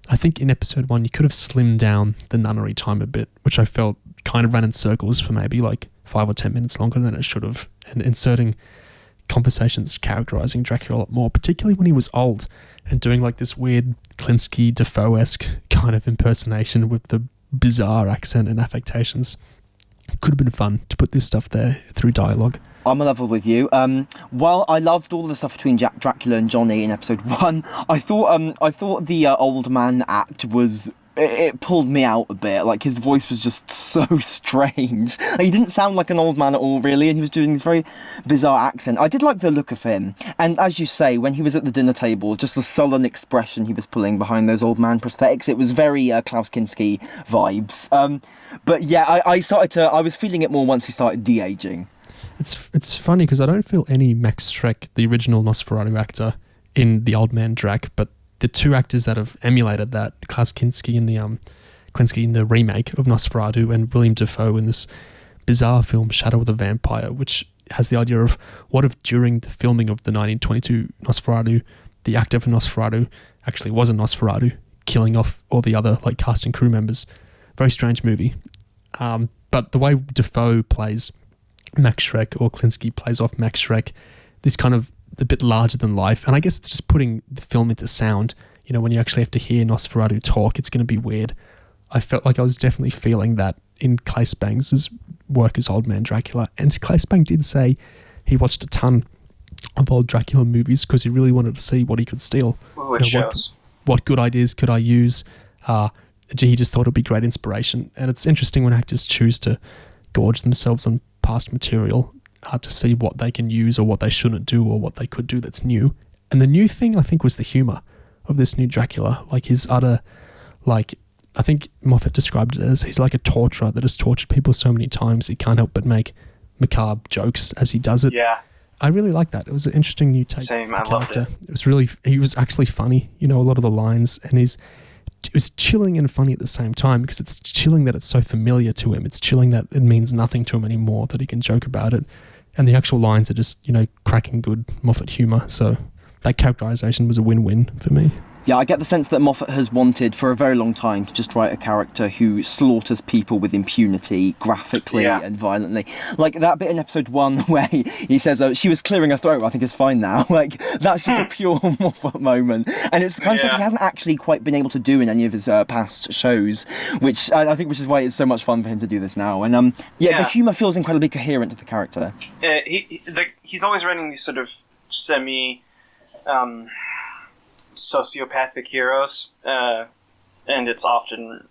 I think in episode 1, you could have slimmed down the nunnery time a bit, which I felt kind of ran in circles for maybe like 5 or 10 minutes longer than it should have, and inserting conversations characterizing Dracula a lot more, particularly when he was old and doing like this weird Klinsky Defoe-esque kind of impersonation with the bizarre accent and affectations. It could have been fun to put this stuff there through dialogue. I'm a level with you. While I loved all the stuff between Dracula and Johnny in episode 1, I thought the old man act was. It pulled me out a bit. Like, his voice was just so strange. Like, he didn't sound like an old man at all, really, and he was doing this very bizarre accent. I did like the look of him, and as you say, when he was at the dinner table, just the sullen expression he was pulling behind those old man prosthetics, it was very Klaus Kinski vibes. But yeah, I was feeling it more once he started de-aging. It's funny because I don't feel any Max Schreck, the original Nosferatu actor, in the Old Man Drac, but the 2 actors that have emulated that, Klaus Kinski in the remake of Nosferatu, and William Dafoe in this bizarre film Shadow of the Vampire, which has the idea of what if during the filming of the 1922 Nosferatu, the actor for Nosferatu actually was a Nosferatu, killing off all the other like cast and crew members. Very strange movie. But the way Dafoe plays Max Schreck, or Klinsky plays off Max Schreck, this kind of a bit larger than life, and I guess it's just putting the film into sound. When you actually have to hear Nosferatu talk, it's going to be weird. I felt like I was definitely feeling that in Claes Bang's work as Old Man Dracula, and Claes Bang did say he watched a ton of old Dracula movies because he really wanted to see what he could steal. Which shows? What good ideas could I use? He just thought it would be great inspiration, and it's interesting when actors choose to gorge themselves on past material to see what they can use or what they shouldn't do or what they could do that's new. And the new thing, I think, was the humour of this new Dracula. Like, his utter, like, I think Moffat described it as he's like a torturer that has tortured people so many times he can't help but make macabre jokes as he does it. Yeah. I really liked that. It was an interesting new take. Same, of the I loved character. it. It was he was actually funny, a lot of the lines, and his it was chilling and funny at the same time, because it's chilling that it's so familiar to him. It's chilling that it means nothing to him anymore, that he can joke about it. And the actual lines are just, cracking good Moffat humour. So that characterisation was a win-win for me. Yeah, I get the sense that Moffat has wanted for a very long time to just write a character who slaughters people with impunity, graphically and violently. Like that bit in episode 1 where he says, she was clearing her throat, I think it's fine now. Like, that's just a pure Moffat moment. And it's the kind of stuff he hasn't actually quite been able to do in any of his past shows, which I think which is why it's so much fun for him to do this now. And the humour feels incredibly coherent to the character. He's always running these sort of semi... sociopathic heroes, and it's often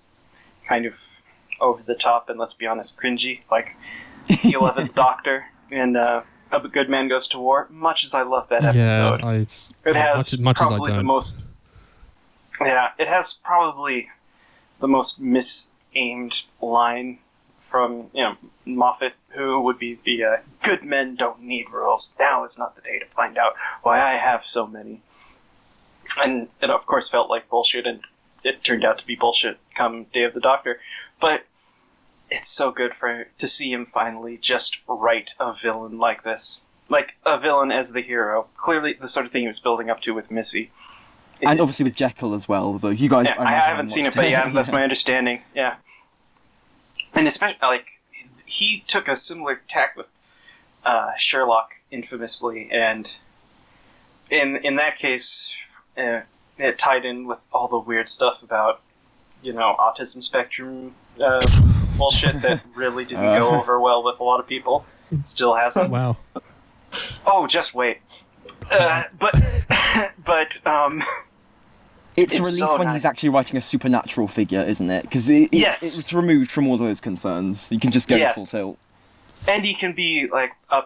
kind of over the top and, let's be honest, cringy, like the 11th Doctor and A Good Man Goes to War. Much as I love that episode, it has probably the most misaimed line from Moffat, who would be the good men don't need rules. Now is not the day to find out why I have so many. And it, of course, felt like bullshit, and it turned out to be bullshit come Day of the Doctor. But it's so good to see him finally just write a villain like this. Like, a villain as the hero. Clearly the sort of thing he was building up to with Missy. And obviously with Jekyll as well, though you guys... I haven't seen it, but that's my understanding, yeah. And especially, he took a similar tack with Sherlock, infamously, and in that case... it tied in with all the weird stuff about, autism spectrum bullshit that really didn't go over well with a lot of people. It still hasn't. Wow. Oh, just wait. But it's a relief so when he's actually writing a supernatural figure, isn't it? Because it's removed from all those concerns. You can just go full tilt. And he can be like a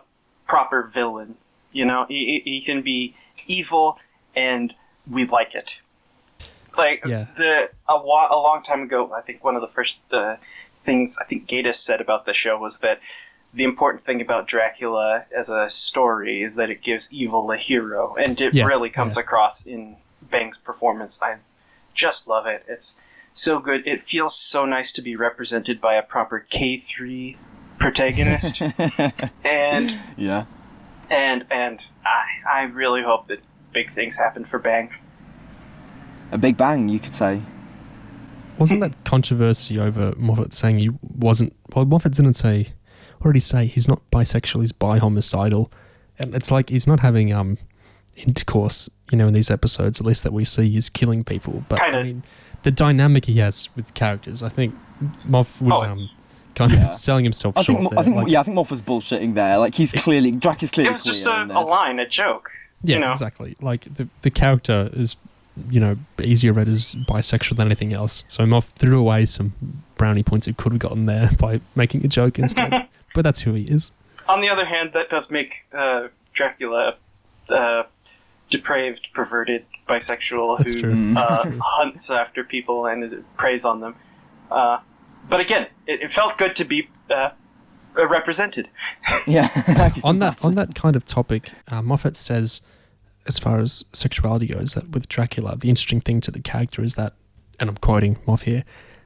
proper villain. He can be evil and we like it. A long time ago, I think one of the first things I think Gatiss said about the show was that the important thing about Dracula as a story is that it gives evil a hero, and it really comes across in Bang's performance. I just love it. It's so good. It feels so nice to be represented by a proper K3 protagonist. and I really hope that big things happen for Bang. A big bang, you could say. Wasn't that controversy over Moffat saying he wasn't... Well, Moffat didn't say... What did he say? He's not bisexual, he's bi-homicidal. And it's like he's not having intercourse, in these episodes, at least that we see, he's killing people. But, I mean, the dynamic he has with characters, I think Moff was... kind of selling himself short I think Moff was bullshitting there. Like, Drac is clearly... It was just a line, a joke. Yeah, exactly. Like, the character is, easier read as bisexual than anything else. So Moff threw away some brownie points he could have gotten there by making a joke instead. But that's who he is. On the other hand, that does make Dracula depraved, perverted bisexual who hunts after people and preys on them. But again, it felt good to be represented. Yeah. on that kind of topic, Moffat says, as far as sexuality goes, that with Dracula, the interesting thing to the character is that, and I'm quoting Moff here,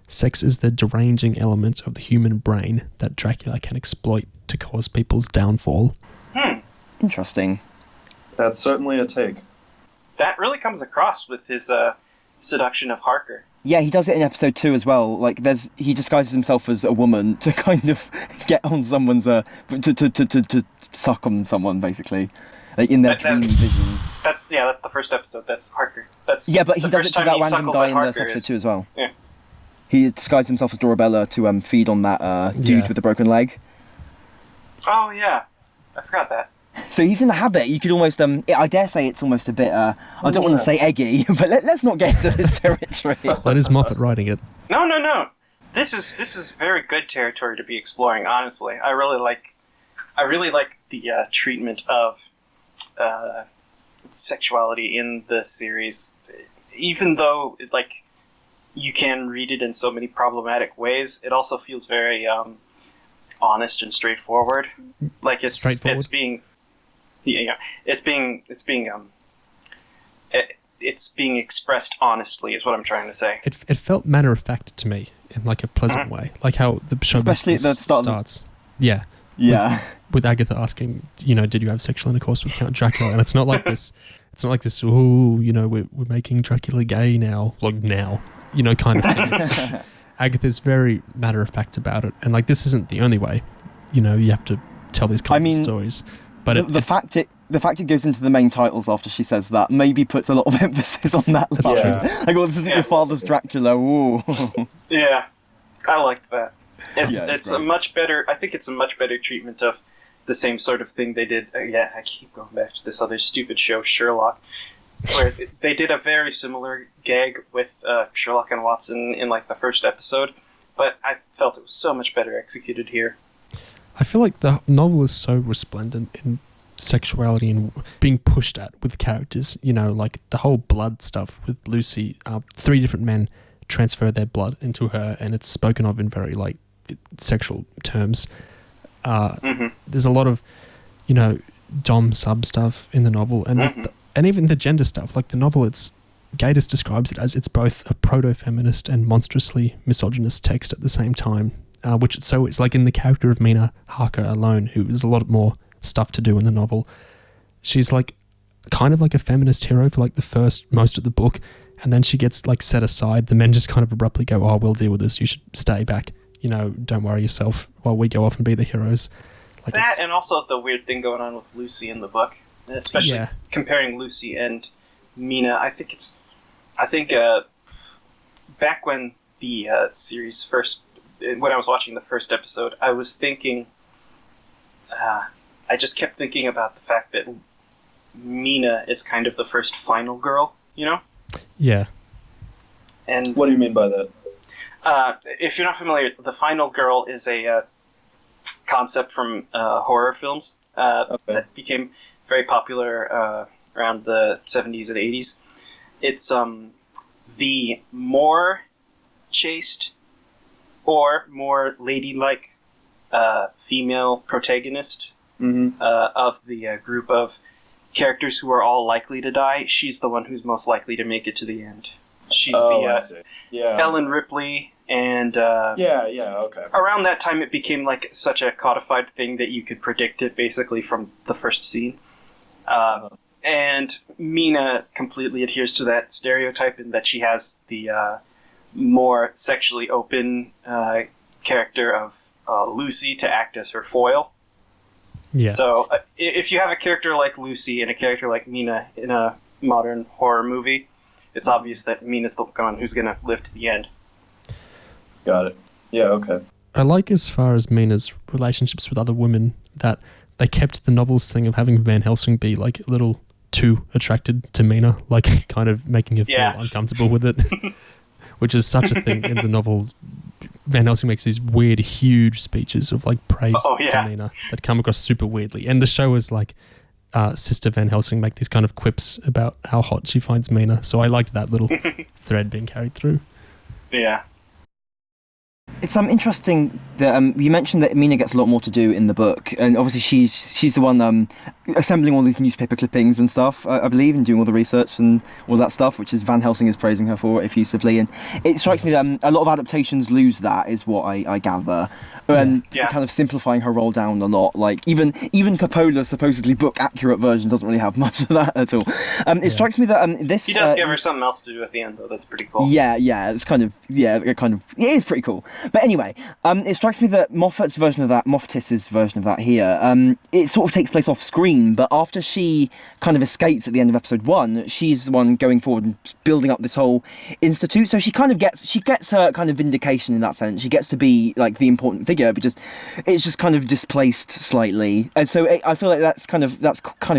sex is the deranging element of the human brain that Dracula can exploit to cause people's downfall. Interesting. That's certainly a take. That really comes across with his seduction of Harker. Yeah, he does it in episode 2 as well. Like, he disguises himself as a woman to kind of get on someone's to suck on someone, basically, like in their dream vision. That's the first episode. That's Harker. But he does it to that random guy in this episode 2 as well. Yeah. He disguised himself as Dorabella to feed on that dude with the broken leg. Oh yeah, I forgot that. So he's in the habit. You could almost, I dare say it's almost a bit, I don't want to say eggy, but let's not get into his territory. That is Moffat writing it. No. This is very good territory to be exploring, honestly. I really like the treatment of sexuality in the series. Even though, you can read it in so many problematic ways, it also feels very honest and straightforward. Like, it's being... it's being expressed honestly, is what I'm trying to say. It felt matter of fact to me in like a pleasant way, like how the show Especially at the start starts. Yeah. Yeah. With Agatha asking, did you have sexual intercourse with Count Dracula? And it's not like this. It's not like this. Oh, we're making Dracula gay now, kind of thing. It's just, Agatha's very matter of fact about it, and like this isn't the only way. You have to tell these kinds of stories. But the fact it goes into the main titles after she says that maybe puts a lot of emphasis on that. That's line. true. Like, well, this isn't your father's Dracula. Ooh. Yeah, I liked that. It's great. a much better. I think it's a much better treatment of the same sort of thing they did. I keep going back to this other stupid show, Sherlock, where they did a very similar gag with Sherlock and Watson in like the first episode, but I felt it was so much better executed here. I feel like the novel is so resplendent in sexuality and being pushed at with characters. Like the whole blood stuff with Lucy. 3 different men transfer their blood into her, and it's spoken of in very like sexual terms. There's a lot of, dom sub stuff in the novel, and and even the gender stuff. Like the novel, Gatiss describes it as it's both a proto-feminist and monstrously misogynist text at the same time. It's like in the character of Mina Harker alone, who has a lot more stuff to do in the novel. She's like kind of like a feminist hero for like most of the book, and then she gets like set aside. The men just kind of abruptly go, "Oh, we'll deal with this. You should stay back. Don't worry yourself while we go off and be the heroes." Like that, and also the weird thing going on with Lucy in the book, especially comparing Lucy and Mina. I think back when the series first, when I was watching the first episode, I was thinking, I just kept thinking about the fact that Mina is kind of the first final girl, Yeah. And What do you mean by that? If you're not familiar, the final girl is a concept from horror films that became very popular around the 70s and 80s. It's the more chaste or more ladylike female protagonist of the group of characters who are all likely to die. She's the one who's most likely to make it to the end. She's Ellen Ripley, and okay. around that time it became like such a codified thing that you could predict it basically from the first scene. And Mina completely adheres to that stereotype in that she has the more sexually open character of Lucy to act as her foil. Yeah. So if you have a character like Lucy and a character like Mina in a modern horror movie, it's obvious that Mina's the one who's going to live to the end. Got it. Yeah, okay. I like, as far as Mina's relationships with other women, that they kept the novel's thing of having Van Helsing be like a little too attracted to Mina, like kind of making her feel uncomfortable with it, which is such a thing in the novel. Van Helsing makes these weird, huge speeches of like praise to Mina that come across super weirdly. And the show is like Sister Van Helsing make these kind of quips about how hot she finds Mina. So I liked that little thread being carried through. Yeah. It's interesting that you mentioned that Mina gets a lot more to do in the book, and obviously she's the one assembling all these newspaper clippings and stuff, I believe, and doing all the research and all that stuff, which is Van Helsing is praising her for effusively. And it strikes me that a lot of adaptations lose that, is what I gather, and kind of simplifying her role down a lot. Like even Coppola's supposedly book accurate version doesn't really have much of that at all. It strikes me that this he does give her something else to do at the end, though. That's pretty cool. Yeah, it's it is pretty cool. But anyway, it strikes me that Moffat's version of that, Moffatis's version of that here, it sort of takes place off screen, but after she kind of escapes at the end of episode 1, she's the one going forward and building up this whole institute. So she gets her kind of vindication in that sense. She gets to be like the important figure, but it's just kind of displaced slightly. And so I feel like that's kind of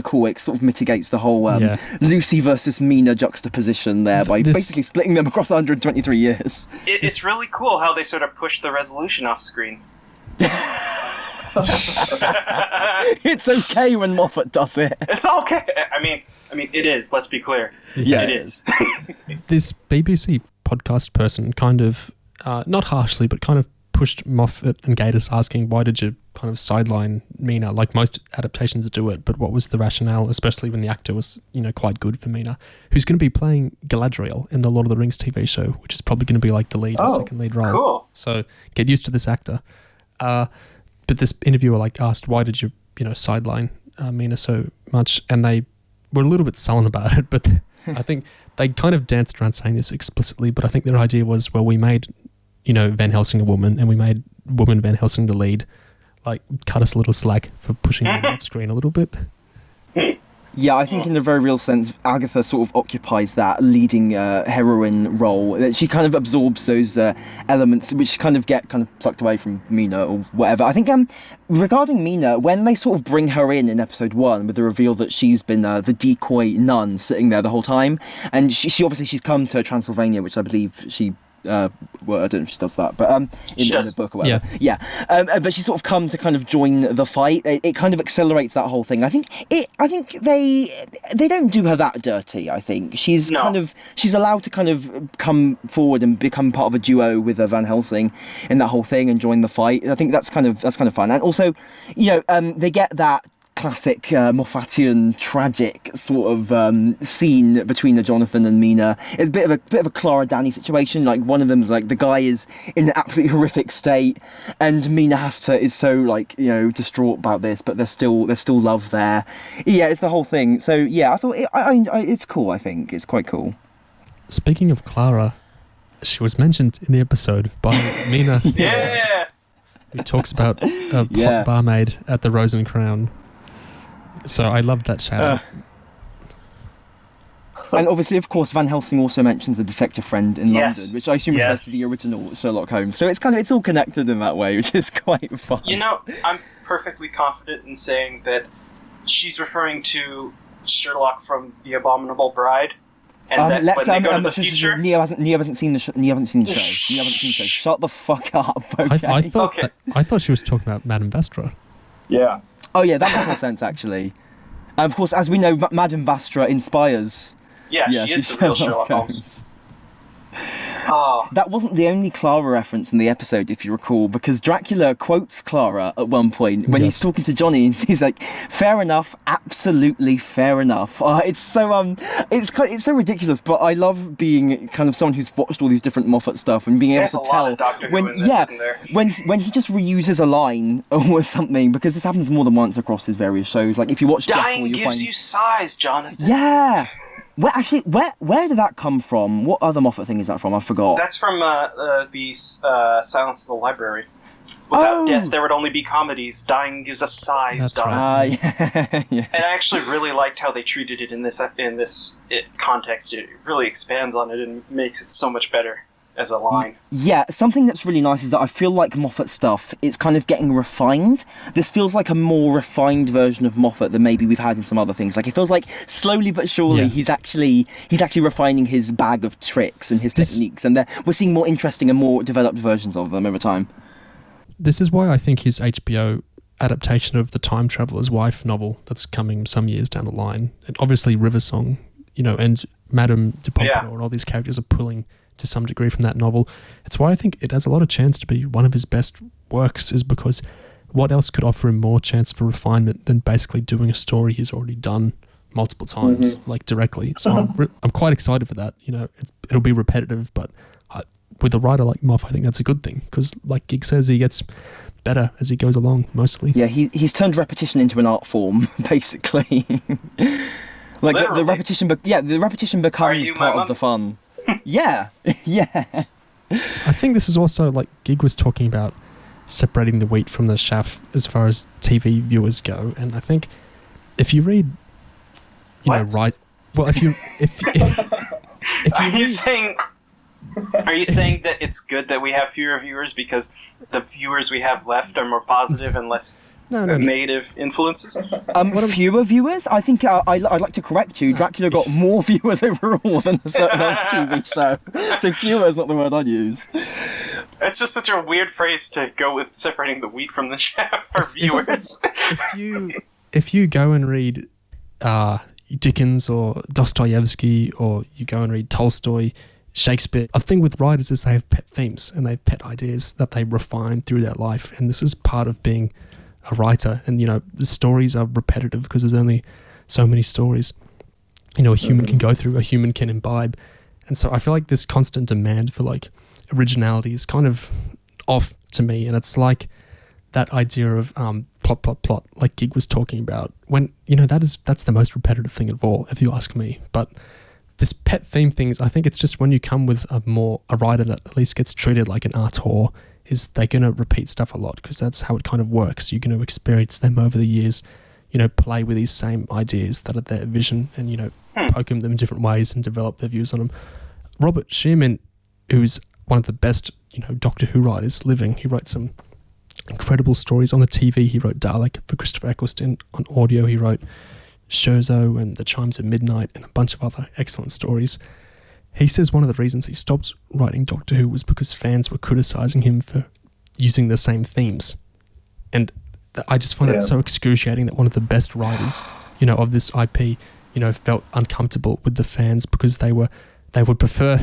cool. It sort of mitigates the whole Lucy versus Mina juxtaposition there by basically splitting them across 123 years. It's really cool how they sort of push the resolution off screen. It's okay when Moffat does it. It's okay. I mean, it is. Let's be clear. Yeah, it is. This BBC podcast person kind of, not harshly, but kind of pushed Moffat and Gatiss asking, why did you kind of sideline Mina? Like most adaptations do it, but what was the rationale, especially when the actor was, quite good for Mina, who's going to be playing Galadriel in the Lord of the Rings TV show, which is probably going to be like the lead or second lead role. Cool. So get used to this actor. But this interviewer asked, why did you, sideline Mina so much? And they were a little bit sullen about it, but I think they kind of danced around saying this explicitly, but I think their idea was, well, we made, Van Helsing a woman and we made woman Van Helsing the lead. Cut us a little slack for pushing them off screen a little bit. Yeah, I think in a very real sense, Agatha sort of occupies that leading heroine role. That she kind of absorbs those elements which kind of get sucked away from Mina or whatever. I think regarding Mina, when they sort of bring her in episode 1 with the reveal that she's been the decoy nun sitting there the whole time, and she obviously she's come to Transylvania, which I believe she. Well, I don't know if she does that, but in the book or whatever. Yeah. But she's sort of come to kind of join the fight. It kind of accelerates that whole thing. I think they don't do her that dirty. I think she's she's allowed to kind of come forward and become part of a duo with Van Helsing in that whole thing and join the fight. I think that's kind of fun. And also, they get that classic Moffatian tragic sort of scene between Jonathan and Mina. It's a bit of a Clara Danny situation. Like one of them is the guy is in an absolutely horrific state, and Mina is so distraught about this, but there's still love there. Yeah, it's the whole thing. So yeah, I thought it's cool. I think it's quite cool. Speaking of Clara, she was mentioned in the episode by Mina. Yeah. Who talks about a hot barmaid at the Rose and Crown. So I love that shout out. And obviously, of course, Van Helsing also mentions a detective friend in London, which I assume refers to the original Sherlock Holmes. So it's all connected in that way, which is quite fun. I'm perfectly confident in saying that she's referring to Sherlock from The Abominable Bride. And that when they go to the future... Neo hasn't seen the show. Neo hasn't seen the show. Shut the fuck up, okay? I thought she was talking about Madame Vastra. Yeah. Oh yeah, that makes more sense actually. And of course, as we know, Madame Vastra inspires. Yeah, she is the real Sherlock Holmes. Oh. That wasn't the only Clara reference in the episode, if you recall, because Dracula quotes Clara at one point when he's talking to Johnny. He's like, "Fair enough, absolutely fair enough." It's so it's so ridiculous, but I love being kind of someone who's watched all these different Moffat stuff and being able to tell when he just reuses a line or something, because this happens more than once across his various shows. Like if you watch Dying gives you size, Jonathan. Yeah. Where did that come from? What other Moffat thing is that from? I forgot. That's from the Silence of the Library. Without death, there would only be comedies. Dying gives us size. That's right. Yeah. And I actually really liked how they treated it in this context. It really expands on it and makes it so much better as a line. Yeah, something that's really nice is that I feel like Moffat stuff, it's kind of getting refined. This feels like a more refined version of Moffat than maybe we've had in some other things. Like it feels like slowly but surely he's actually refining his bag of tricks and his techniques, and we're seeing more interesting and more developed versions of them over time. This is why I think his HBO adaptation of the Time Traveler's Wife novel that's coming some years down the line, and obviously River Song, and Madame de Pompadour and all these characters are pulling to some degree from that novel. It's why I think it has a lot of chance to be one of his best works, is because what else could offer him more chance for refinement than basically doing a story he's already done multiple times, directly. So I'm quite excited for that. It'll be repetitive, but with a writer like Moff, I think that's a good thing, because like Gig says, he gets better as he goes along, mostly. Yeah, he's turned repetition into an art form, basically. The repetition becomes part of the fun. Yeah. I think this is also, like Gig was talking about, separating the wheat from the chaff as far as TV viewers go, and I think if you read, Are you saying that it's good that we have fewer viewers because the viewers we have left are more positive and less negative influences? Fewer viewers? I think I'd like to correct you. Dracula got more viewers overall than a certain other TV show. So fewer is not the word I'd use. It's just such a weird phrase to go with, separating the wheat from the chaff for viewers. If you go and read Dickens or Dostoevsky, or you go and read Tolstoy, Shakespeare. A thing with writers is they have pet themes and they have pet ideas that they refine through their life. And this is part of being a writer. And, the stories are repetitive because there's only so many stories, a human can go through, a human can imbibe. And so I feel like this constant demand for like originality is kind of off to me. And it's like that idea of plot, like Gig was talking about, when, that's the most repetitive thing of all, if you ask me. But this pet theme things, I think it's just when you come with a writer that at least gets treated like an auteur, is they're going to repeat stuff a lot because that's how it kind of works. You're going to experience them over the years, play with these same ideas that are their vision and, poke them in different ways and develop their views on them. Robert Shearman, who's one of the best, Doctor Who writers living, he wrote some incredible stories on the TV. He wrote Dalek for Christopher Eccleston. On audio, he wrote Scherzo and The Chimes of Midnight and a bunch of other excellent stories. He says one of the reasons he stopped writing Doctor Who was because fans were criticising him for using the same themes. And I just find that so excruciating that one of the best writers, of this IP, felt uncomfortable with the fans because they would prefer,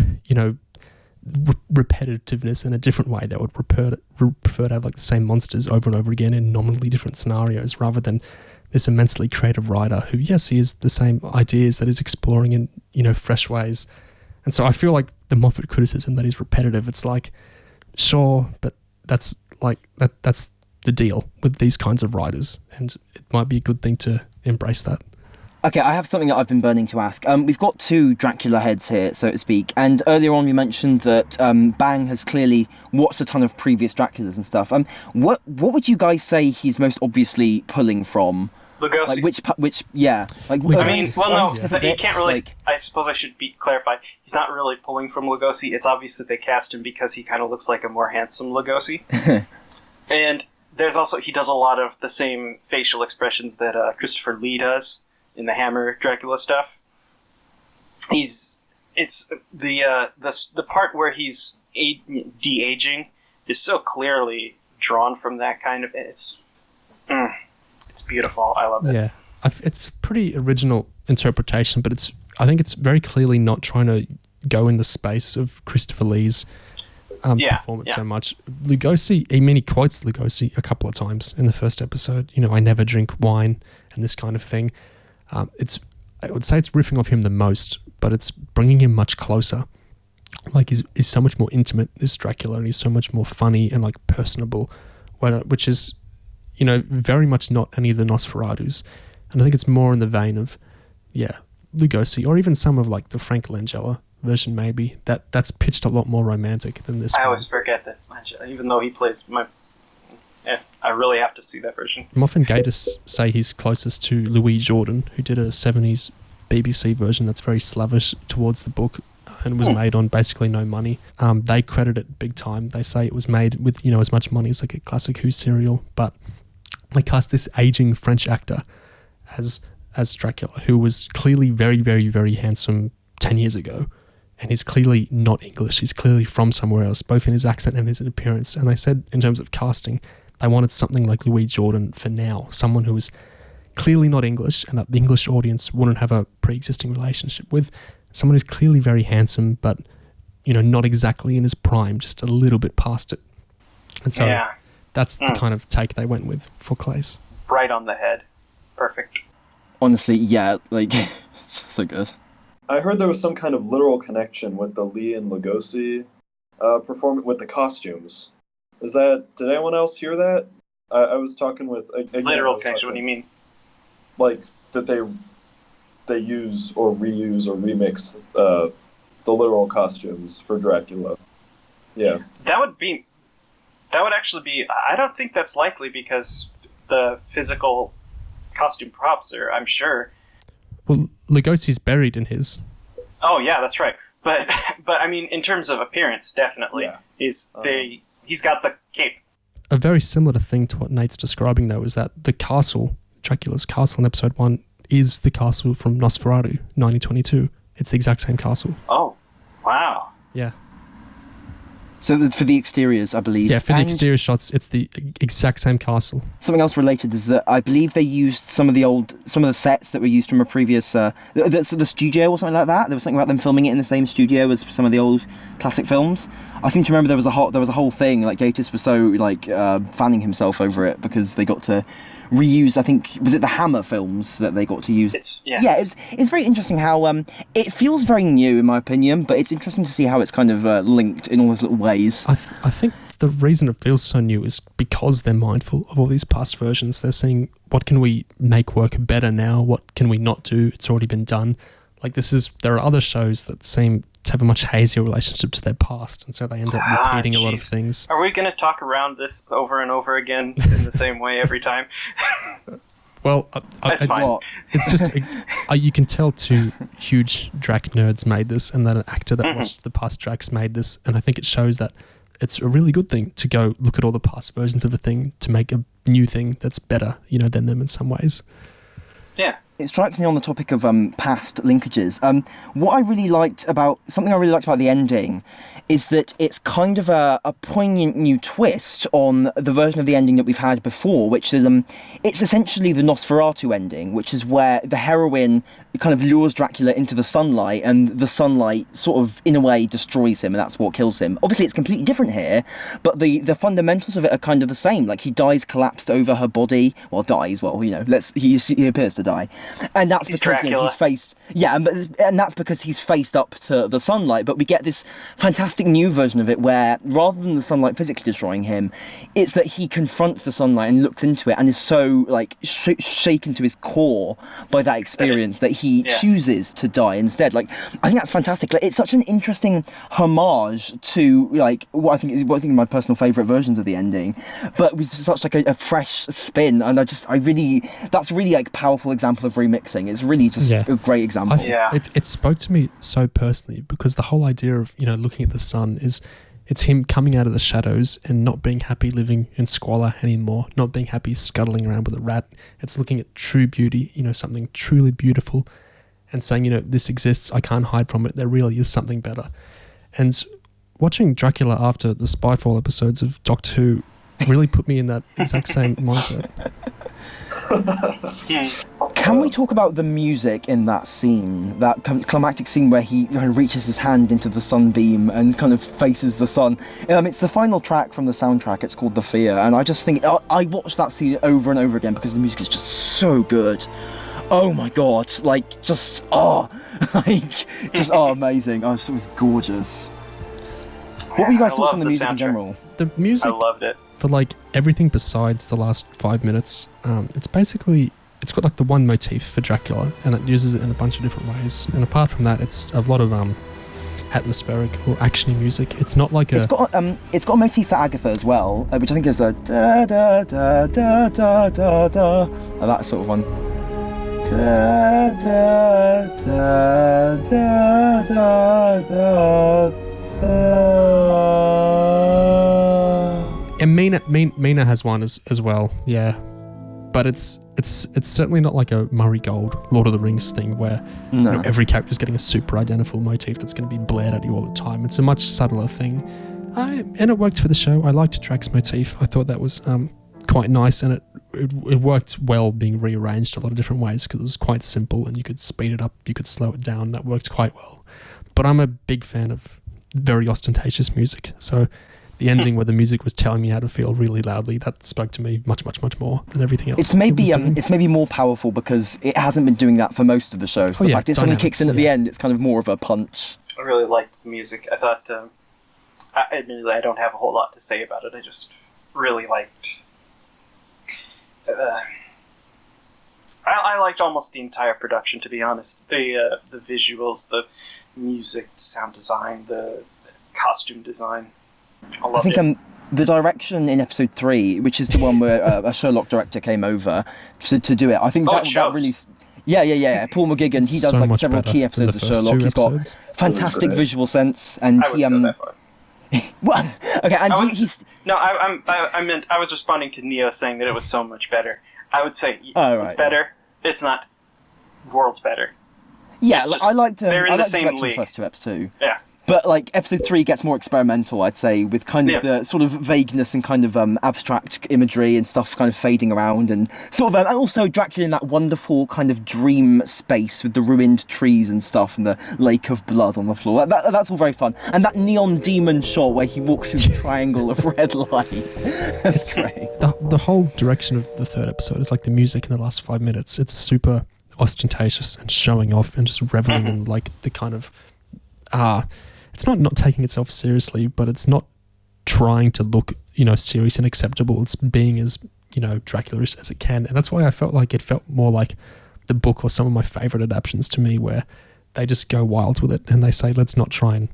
repetitiveness in a different way. They would prefer to have like the same monsters over and over again in nominally different scenarios rather than this immensely creative writer who, yes, he has the same ideas that he's exploring in, fresh ways. And so I feel like the Moffat criticism that is repetitive, it's like, sure, but that's the deal with these kinds of writers, and it might be a good thing to embrace that. Okay, I have something that I've been burning to ask. We've got two Dracula heads here, so to speak, and earlier on you mentioned that Bang has clearly watched a ton of previous Draculas and stuff. What would you guys say he's most obviously pulling from? Lugosi. Like which yeah. Like, he can't really. Like, I suppose I should clarify. He's not really pulling from Lugosi. It's obvious that they cast him because he kind of looks like a more handsome Lugosi. And there's also, he does a lot of the same facial expressions that Christopher Lee does in the Hammer Dracula stuff. It's the part where he's de-aging is so clearly drawn from that kind of. It's beautiful. I love it. Yeah, it's a pretty original interpretation, but I think it's very clearly not trying to go in the space of Christopher Lee's performance so much. Lugosi, he quotes Lugosi a couple of times in the first episode. I never drink wine and this kind of thing. I would say it's riffing off him the most, but it's bringing him much closer. Like he's so much more intimate, this Dracula, and he's so much more funny and like personable, which is, very much not any of the Nosferatus. And I think it's more in the vein of, Lugosi, or even some of like the Frank Langella version maybe. That's pitched a lot more romantic than this. I always forget that Langella, even though he plays I really have to see that version. Moffat and Gatiss say he's closest to Louis Jordan, who did a 70s BBC version that's very slavish towards the book and was made on basically no money. They credit it big time. They say it was made with, as much money as like a classic Who serial, but they cast this aging French actor as Dracula, who was clearly very, very, very handsome 10 years ago. And he's clearly not English. He's clearly from somewhere else, both in his accent and his appearance. And they said, in terms of casting, they wanted something like Louis Jordan for now, someone who was clearly not English and that the English audience wouldn't have a pre-existing relationship with. Someone who's clearly very handsome, but, not exactly in his prime, just a little bit past it. And so that's the kind of take they went with for Claes. Right on the head. Perfect. Honestly, it's so good. I heard there was some kind of literal connection with the Lee and Lugosi performance with the costumes. Did anyone else hear that? I was talking with... Literal connection, what do you mean? Like, that they use or reuse or remix the literal costumes for Dracula. Yeah. That would actually be... I don't think that's likely because the physical costume props are, I'm sure... Well, Lugosi's buried in his. Oh, yeah, that's right. But I mean, in terms of appearance, definitely. Yeah. He's got the cape. A very similar thing to what Nate's describing, though, is that the castle, Dracula's castle in episode 1, is the castle from Nosferatu, 1922. It's the exact same castle. Oh, wow. Yeah. So for the exteriors, I believe. Yeah, for the And exterior shots, it's the exact same castle. something else related is that I believe they used some of the sets that were used from a previous the studio or something like that. There was something about them filming it in the same studio as some of the old classic films. I seem to remember there was a whole thing, like Gatiss was so like fanning himself over it because they got to reuse, I think, was it the Hammer films that they got to use? It's very interesting how it feels very new in my opinion, but it's interesting to see how it's kind of linked in all those little ways. I think the reason it feels so new is because they're mindful of all these past versions. They're saying, what can we make work better now? What can we not do? It's already been done. Like there are other shows that seem to have a much hazier relationship to their past, and so they end up repeating a lot of things. Are we going to talk around this over and over again in the same way every time? Well, That's fine. It's just you can tell two huge Drac nerds made this, and that an actor that watched the past Dracs made this, and I think it shows that it's a really good thing to go look at all the past versions of a thing to make a new thing that's better, than them in some ways. Yeah. It strikes me on the topic of past linkages. Something I really liked about the ending is that it's kind of a poignant new twist on the version of the ending that we've had before, which is it's essentially the Nosferatu ending, which is where the heroine kind of lures Dracula into the sunlight, and the sunlight sort of, in a way, destroys him, and that's what kills him. Obviously, it's completely different here, but the fundamentals of it are kind of the same. Like, he dies collapsed over her body. Well, dies, he appears to die. And that's because he's faced... Yeah, and that's because he's faced up to the sunlight, but we get this fantastic new version of it where, rather than the sunlight physically destroying him, it's that he confronts the sunlight and looks into it and is so, like, shaken to his core by that experience that he chooses to die instead. Like, I think that's fantastic. Like, it's such an interesting homage to, like, what I think are my personal favourite versions of the ending, but with such, like, a fresh spin. And that's really, like, powerful example of remixing. It's really just a great example. It spoke to me so personally because the whole idea of, looking at the sun is it's him coming out of the shadows and not being happy living in squalor anymore, not being happy scuttling around with a rat. It's looking at true beauty, something truly beautiful, and saying, this exists, I can't hide from it, there really is something better. And watching Dracula after the Spyfall episodes of Doctor Who really put me in that exact same mindset. Can we talk about the music in that scene, that climactic scene where he kind of reaches his hand into the sunbeam and kind of faces the sun? It's the final track from the soundtrack. It's called The Fear, and I just think I watched that scene over and over again because the music is just so good. Oh my god! Amazing! It was gorgeous. What were you guys' thoughts on the music in general? The music, I loved it. For everything besides the last 5 minutes, it's got like the one motif for Dracula, and it uses it in a bunch of different ways. And apart from that, it's a lot of atmospheric or actiony music. It's not like it's got a motif for Agatha as well, which I think is a da da da da da da da, that sort of one. Da da da da da da da. And Mina has one as well, yeah. But it's certainly not like a Murray Gold Lord of the Rings thing where every character's getting a super identical motif that's going to be blared at you all the time. It's a much subtler thing. And it worked for the show. I liked Drac's motif. I thought that was quite nice, and it worked well being rearranged a lot of different ways because it was quite simple and you could speed it up, you could slow it down. That worked quite well. But I'm a big fan of very ostentatious music. So the ending where the music was telling me how to feel really loudly, that spoke to me much, much, much more than everything else. It's maybe more powerful because it hasn't been doing that for most of the show. So the fact it suddenly kicks in at the end, it's kind of more of a punch. I really liked the music. I thought, admittedly, I don't have a whole lot to say about it. I just really liked... I liked almost the entire production, to be honest. The visuals, the music, the sound design, the costume design. I think the direction in episode 3, which is the one where a Sherlock director came over to do it, I think that really... Yeah. Paul McGuigan, he does like several key episodes of Sherlock. He's got fantastic visual sense, and I wouldn't go that far. Well, okay, and I was responding to Neo saying that it was so much better. I would say it's better. It's not worlds better. Yeah, it's I liked they're in the same direction league. First 2 episodes too. Yeah. But like episode 3 gets more experimental, I'd say, with kind of the sort of vagueness and kind of abstract imagery and stuff kind of fading around, and sort of, and also Dracula in that wonderful kind of dream space with the ruined trees and stuff and the lake of blood on the floor. That's all very fun. And that neon demon shot where he walks through the triangle of red light. That's great. The whole direction of the third episode is like the music in the last 5 minutes. It's super ostentatious and showing off and just reveling in like the kind of it's not taking itself seriously, but it's not trying to look, serious and acceptable. It's being as, Dracula-ish as it can. And that's why I felt like it felt more like the book or some of my favorite adaptations to me, where they just go wild with it and they say, let's not try and,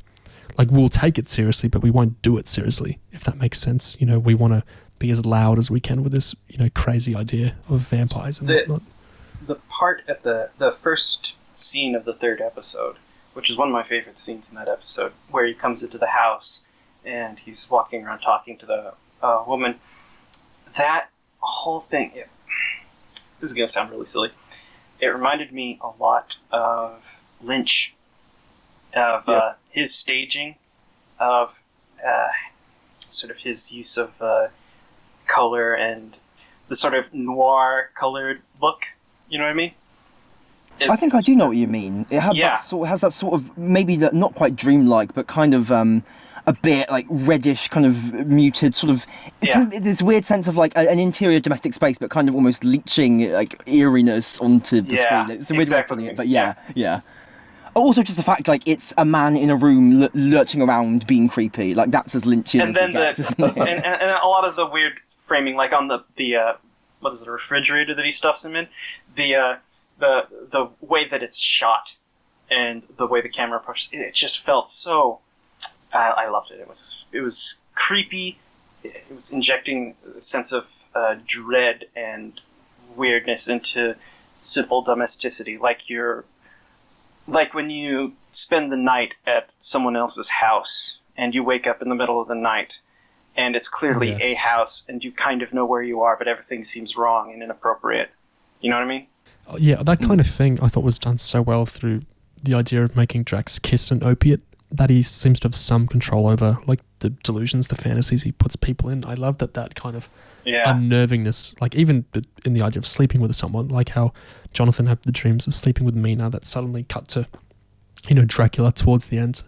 like, we'll take it seriously, but we won't do it seriously, if that makes sense. We want to be as loud as we can with this, crazy idea of vampires and whatnot. The part at the first scene of the third episode, which is one of my favorite scenes in that episode, where he comes into the house and he's walking around talking to the woman. That whole thing, this is going to sound really silly. It reminded me a lot of Lynch, of his staging, of sort of his use of color and the sort of noir-colored look. You know what I mean? I think I do know what you mean. It has that sort of, maybe not quite dreamlike, but kind of a bit like reddish, kind of muted, sort of this weird sense of like an interior domestic space, but kind of almost leaching like eeriness onto the screen. It's a weird way of putting it, but yeah. Also, just the fact like it's a man in a room lurching around, being creepy. Like that's as Lynchian as it gets, isn't it? And a lot of the weird framing, like on the what is it, a refrigerator that he stuffs him in, the way that it's shot and the way the camera pushes it just felt so. I loved it. It was creepy. It was injecting a sense of dread and weirdness into simple domesticity, like when you spend the night at someone else's house and you wake up in the middle of the night and it's clearly a house and you kind of know where you are, but everything seems wrong and inappropriate. You know what I mean? Yeah, that kind of thing I thought was done so well through the idea of making Drax kiss an opiate, that he seems to have some control over, like the delusions, the fantasies he puts people in. I love that kind of unnervingness, like even in the idea of sleeping with someone, like how Jonathan had the dreams of sleeping with Mina that suddenly cut to, Dracula towards the end,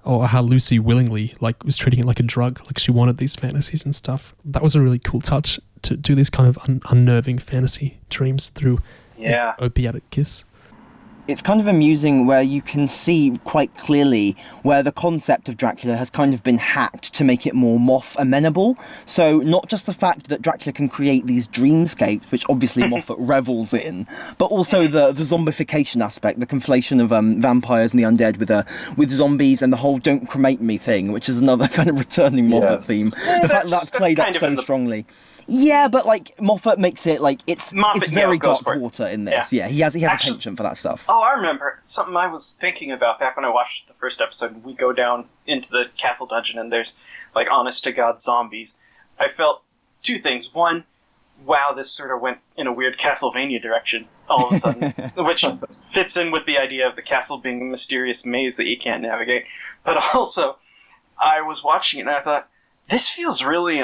or how Lucy willingly like was treating it like a drug, like she wanted these fantasies and stuff. That was a really cool touch to do these kind of unnerving fantasy dreams through an opiatic kiss. It's kind of amusing where you can see quite clearly where the concept of Dracula has kind of been hacked to make it more Moff amenable. So not just the fact that Dracula can create these dreamscapes, which obviously Moffat revels in, but also the zombification aspect, the conflation of vampires and the undead with zombies, and the whole "don't cremate me" thing, which is another kind of returning Moffat theme. The fact that's played up so strongly. Yeah, but like Moffat makes it like it's very dark water in this. Yeah, he has a penchant for that stuff. Oh, I remember something I was thinking about back when I watched the first episode. We go down into the castle dungeon and there's like honest to God zombies. I felt two things. One, wow, this sort of went in a weird Castlevania direction all of a sudden, which fits in with the idea of the castle being a mysterious maze that you can't navigate. But also, I was watching it and I thought, this feels really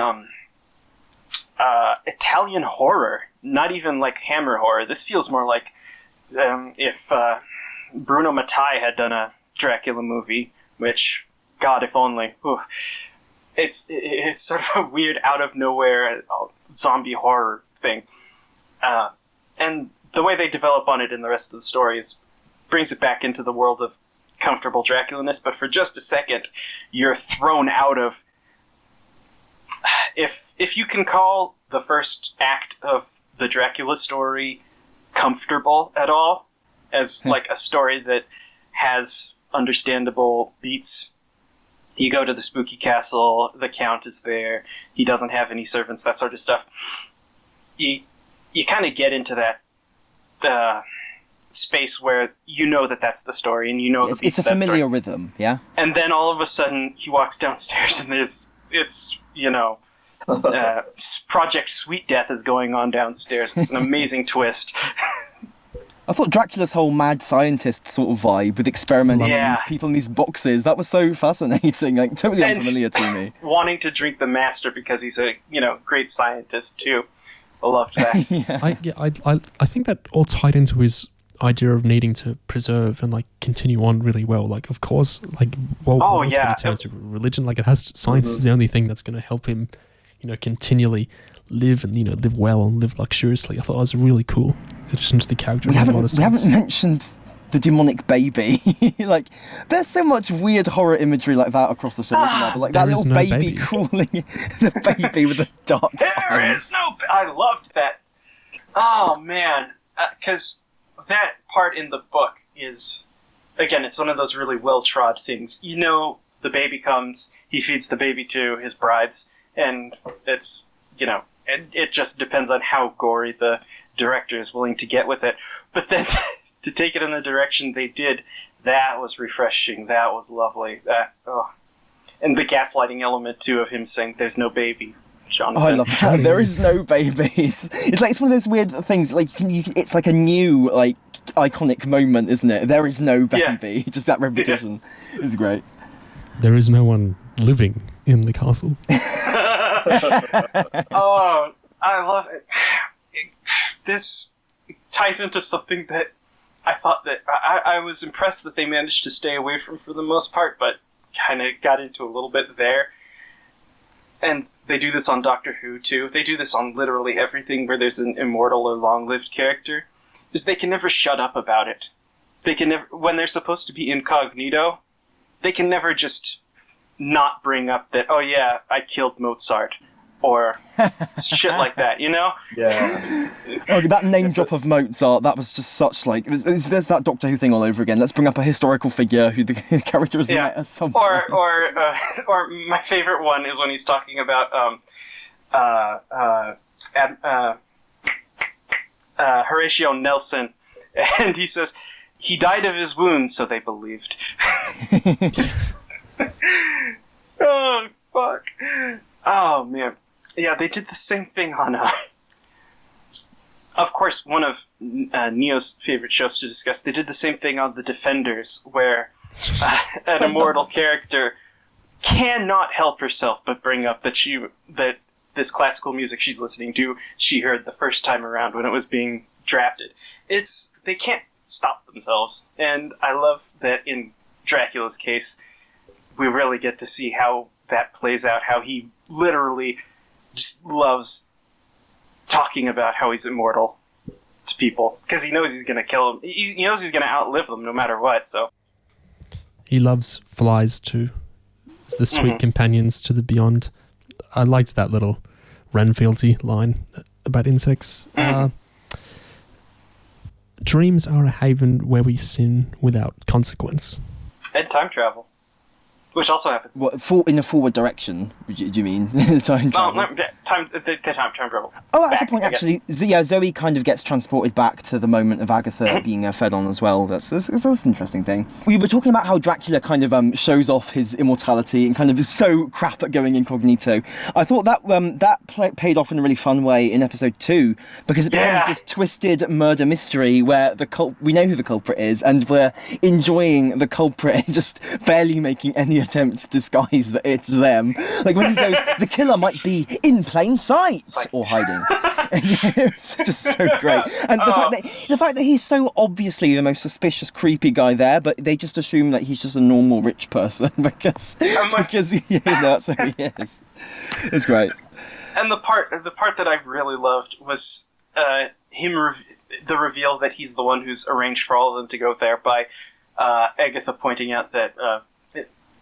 Italian horror, not even like Hammer horror. This feels more like if Bruno Mattei had done a Dracula movie, which, God, if only. Ooh. It's sort of a weird, out of nowhere zombie horror thing. And the way they develop on it in the rest of the story brings it back into the world of comfortable Dracula-ness, but for just a second, you're thrown out of... If you can call the first act of the Dracula story comfortable at all, as like a story that has understandable beats, you go to the spooky castle, the Count is there, he doesn't have any servants, that sort of stuff. You kind of get into that space where you know that that's the story, and you know the beats it's a familiar rhythm, yeah? And then all of a sudden, he walks downstairs and it's Project Sweet Death is going on downstairs. It's an amazing twist. I thought Dracula's whole mad scientist sort of vibe with experimenting on these people in these boxes, that was so fascinating, like totally unfamiliar to me. Wanting to drink the master because he's a, great scientist too. I loved that. I think that all tied into his idea of needing to preserve and like continue on really well. Like, of course, like, what else would he turn to religion? Like, it has science is the only thing that's going to help him, continually live and live well and live luxuriously. I thought that was a really cool addition to the character. We haven't mentioned the demonic baby. Like, there's so much weird horror imagery like that across the show, isn't there? But like that little baby crawling, the baby with the dark eyes. I loved that. Oh man, because that part in the book is, again, it's one of those really well-trod things. The baby comes, he feeds the baby to his brides, and it's, and it just depends on how gory the director is willing to get with it. But then to take it in the direction they did, that was refreshing. That was lovely. And the gaslighting element, too, of him saying, "There's no baby, Jonathan." Oh, I love that. There is no babies. It's like, it's one of those weird things, like, it's like a new, like, iconic moment, isn't it? There is no baby. Yeah. Just that repetition is great. There is no one living in the castle. Oh, I love it. This ties into something that I thought that I was impressed that they managed to stay away from for the most part, but kind of got into a little bit there. And they do this on Doctor Who, too. They do this on literally everything where there's an immortal or long-lived character, is they can never shut up about it. They can never, when they're supposed to be incognito, they can never just not bring up that, oh yeah, I killed Mozart, or shit like that, Yeah. Oh, that name drop of Mozart, that was just such, like, there's that Doctor Who thing all over again. Let's bring up a historical figure who the character is met at some point. Or my favorite one is when he's talking about Horatio Nelson, and he says, he died of his wounds, so they believed. Oh, fuck. Oh, man. Yeah, they did the same thing on, of course, one of Neo's favorite shows to discuss. They did the same thing on The Defenders, where an immortal character cannot help herself but bring up that this classical music she's listening to, she heard the first time around when it was being drafted. They can't stop themselves. And I love that in Dracula's case, we really get to see how that plays out, how he literally just loves talking about how he's immortal to people, because he knows he's going to kill them. He knows he's going to outlive them no matter what, so. He loves flies too. It's the sweet companions to the beyond. I liked that little Renfieldy line about insects. Dreams are a haven where we sin without consequence. And time travel. Which also happens. What, in a forward direction, do you mean? Time travel? No, time travel. Oh, that's the point, actually. Zoe kind of gets transported back to the moment of Agatha being fed on as well. That's an interesting thing. We were talking about how Dracula kind of shows off his immortality and kind of is so crap at going incognito. I thought that paid off in a really fun way in episode 2, because it becomes this twisted murder mystery where we know who the culprit is, and we're enjoying the culprit just barely making any attempt to disguise that it's them. Like when he goes, the killer might be in plain sight or hiding. It's just so great. And the fact that he's so obviously the most suspicious, creepy guy there, but they just assume that he's just a normal rich person because that's who he is. It's great. And the part that I really loved was the reveal that he's the one who's arranged for all of them to go there by Agatha pointing out that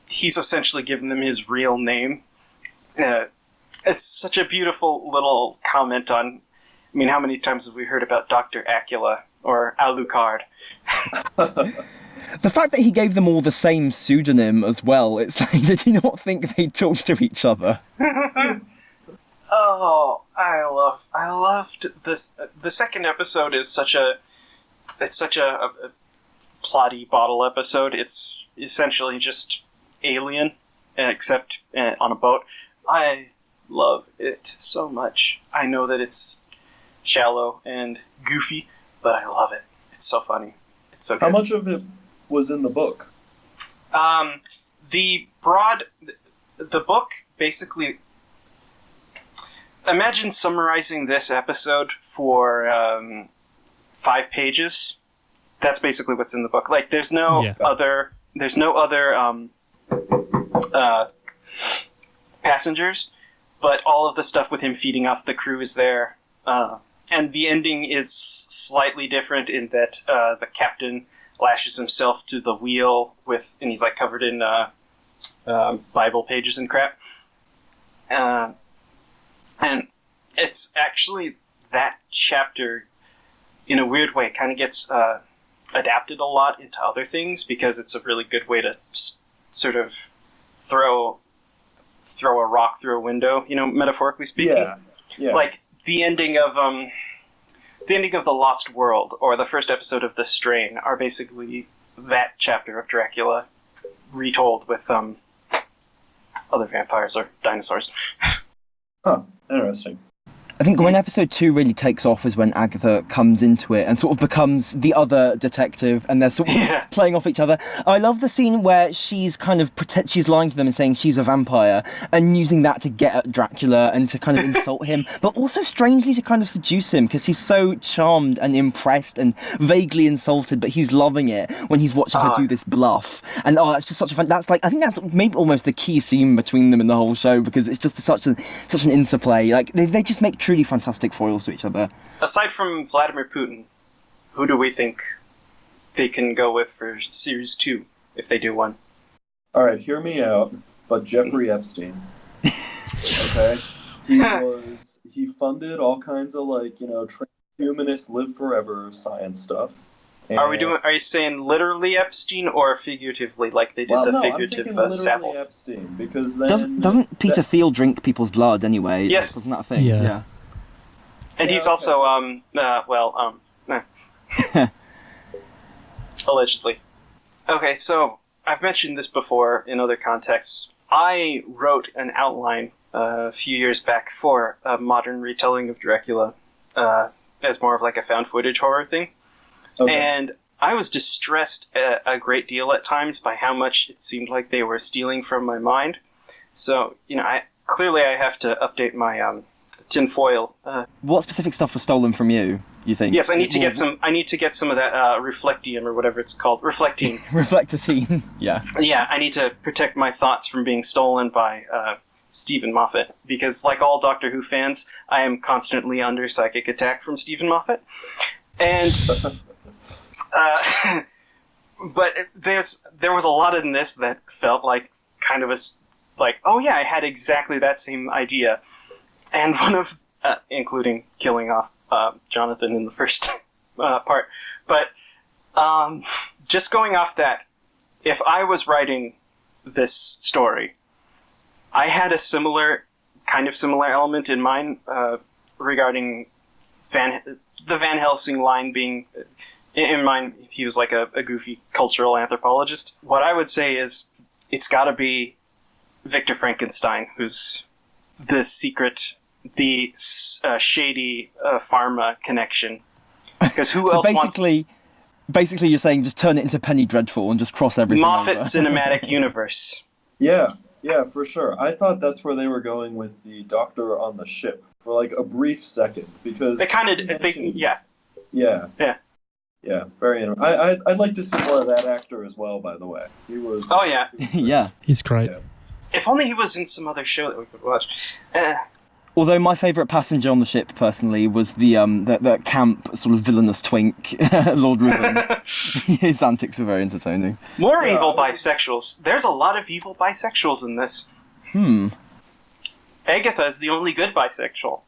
he's essentially given them his real name. It's such a beautiful little comment on, I mean, how many times have we heard about Dr. Acula or Alucard? The fact that he gave them all the same pseudonym as well, it's like, did he not think they talked to each other? Oh, I loved this. The second episode is such a plotty bottle episode. It's essentially just Alien, except on a boat. I love it so much. I know that it's shallow and goofy, but I love it. It's so funny. It's so good. How much of it was in the book? The book basically. Imagine summarizing this episode for 5 pages. That's basically what's in the book. Like, there's no other passengers, but all of the stuff with him feeding off the crew is there. And the ending is slightly different in that the captain lashes himself to the wheel and he's like covered in Bible pages and crap. And it's actually that chapter, in a weird way, kind of gets adapted a lot into other things because it's a really good way to sort of throw a rock through a window, metaphorically speaking. Yeah. Like the ending of The Lost World or the first episode of The Strain are basically that chapter of Dracula retold with other vampires or dinosaurs. Huh. Interesting. I think when episode 2 really takes off is when Agatha comes into it and sort of becomes the other detective, and they're sort of playing off each other. I love the scene where she's kind of she's lying to them and saying she's a vampire and using that to get at Dracula and to kind of insult him, but also strangely to kind of seduce him because he's so charmed and impressed and vaguely insulted, but he's loving it when he's watching her do this bluff. And it's just such a fun. I think that's maybe almost the key scene between them in the whole show because it's just such an interplay. Like they just make truly fantastic foils to each other. Aside from Vladimir Putin, who do we think they can go with for series 2 if they do one? All right, hear me out. But Jeffrey Epstein, okay, he funded all kinds of transhumanist live forever science stuff. And Are you saying literally Epstein or figuratively, like they did I'm figurative thinking literally Savile? Epstein because then Doesn't Peter Thiel drink people's blood anyway? Yes. Wasn't that a thing? Yeah. And he's also allegedly. Okay, so I've mentioned this before in other contexts. I wrote an outline a few years back for a modern retelling of Dracula as more of like a found footage horror thing. Okay. And I was distressed a great deal at times by how much it seemed like they were stealing from my mind. So, I have to update my tinfoil. What specific stuff was stolen from you think? Yes, I need to get some of that reflectium or whatever it's called. Reflectine. Reflectine. Yeah. Yeah, I need to protect my thoughts from being stolen by Stephen Moffat because, like all Doctor Who fans, I am constantly under psychic attack from Stephen Moffat. And but there was a lot in this that felt like kind of oh yeah, I had exactly that same idea. And one of, including killing off Jonathan in the first part. But just going off that, if I was writing this story, I had a similar element in mind regarding the Van Helsing line being, in mind, he was like a goofy cultural anthropologist. What I would say is it's got to be Victor Frankenstein, who's the secret... the shady pharma connection. Because who else wants... Basically, you're saying just turn it into Penny Dreadful and just cross everything Moffat over. Cinematic Universe. Yeah, for sure. I thought that's where they were going with the Doctor on the ship for like a brief second because They kind of... Yeah. Yeah. Very interesting. I'd like to see more of that actor as well. By the way, he was. Oh yeah. Yeah, He's great. Yeah. If only he was in some other show that we could watch. Although my favourite passenger on the ship, personally, was the camp sort of villainous twink, Lord Riven. His antics are very entertaining. More evil bisexuals. There's a lot of evil bisexuals in this. Agatha is the only good bisexual.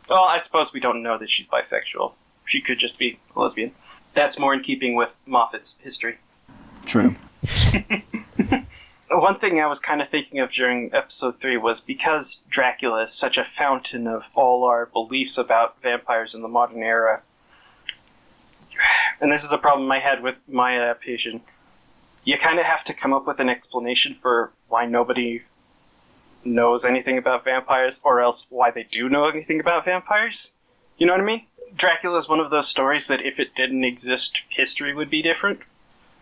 Well, I suppose we don't know that she's bisexual. She could just be a lesbian. That's more in keeping with Moffat's history. True. One thing I was kind of thinking of during episode 3 was because Dracula is such a fountain of all our beliefs about vampires in the modern era, and this is a problem I had with my adaptation, you kind of have to come up with an explanation for why nobody knows anything about vampires, or else why they do know anything about vampires. You know what I mean? Dracula is one of those stories that if it didn't exist, history would be different.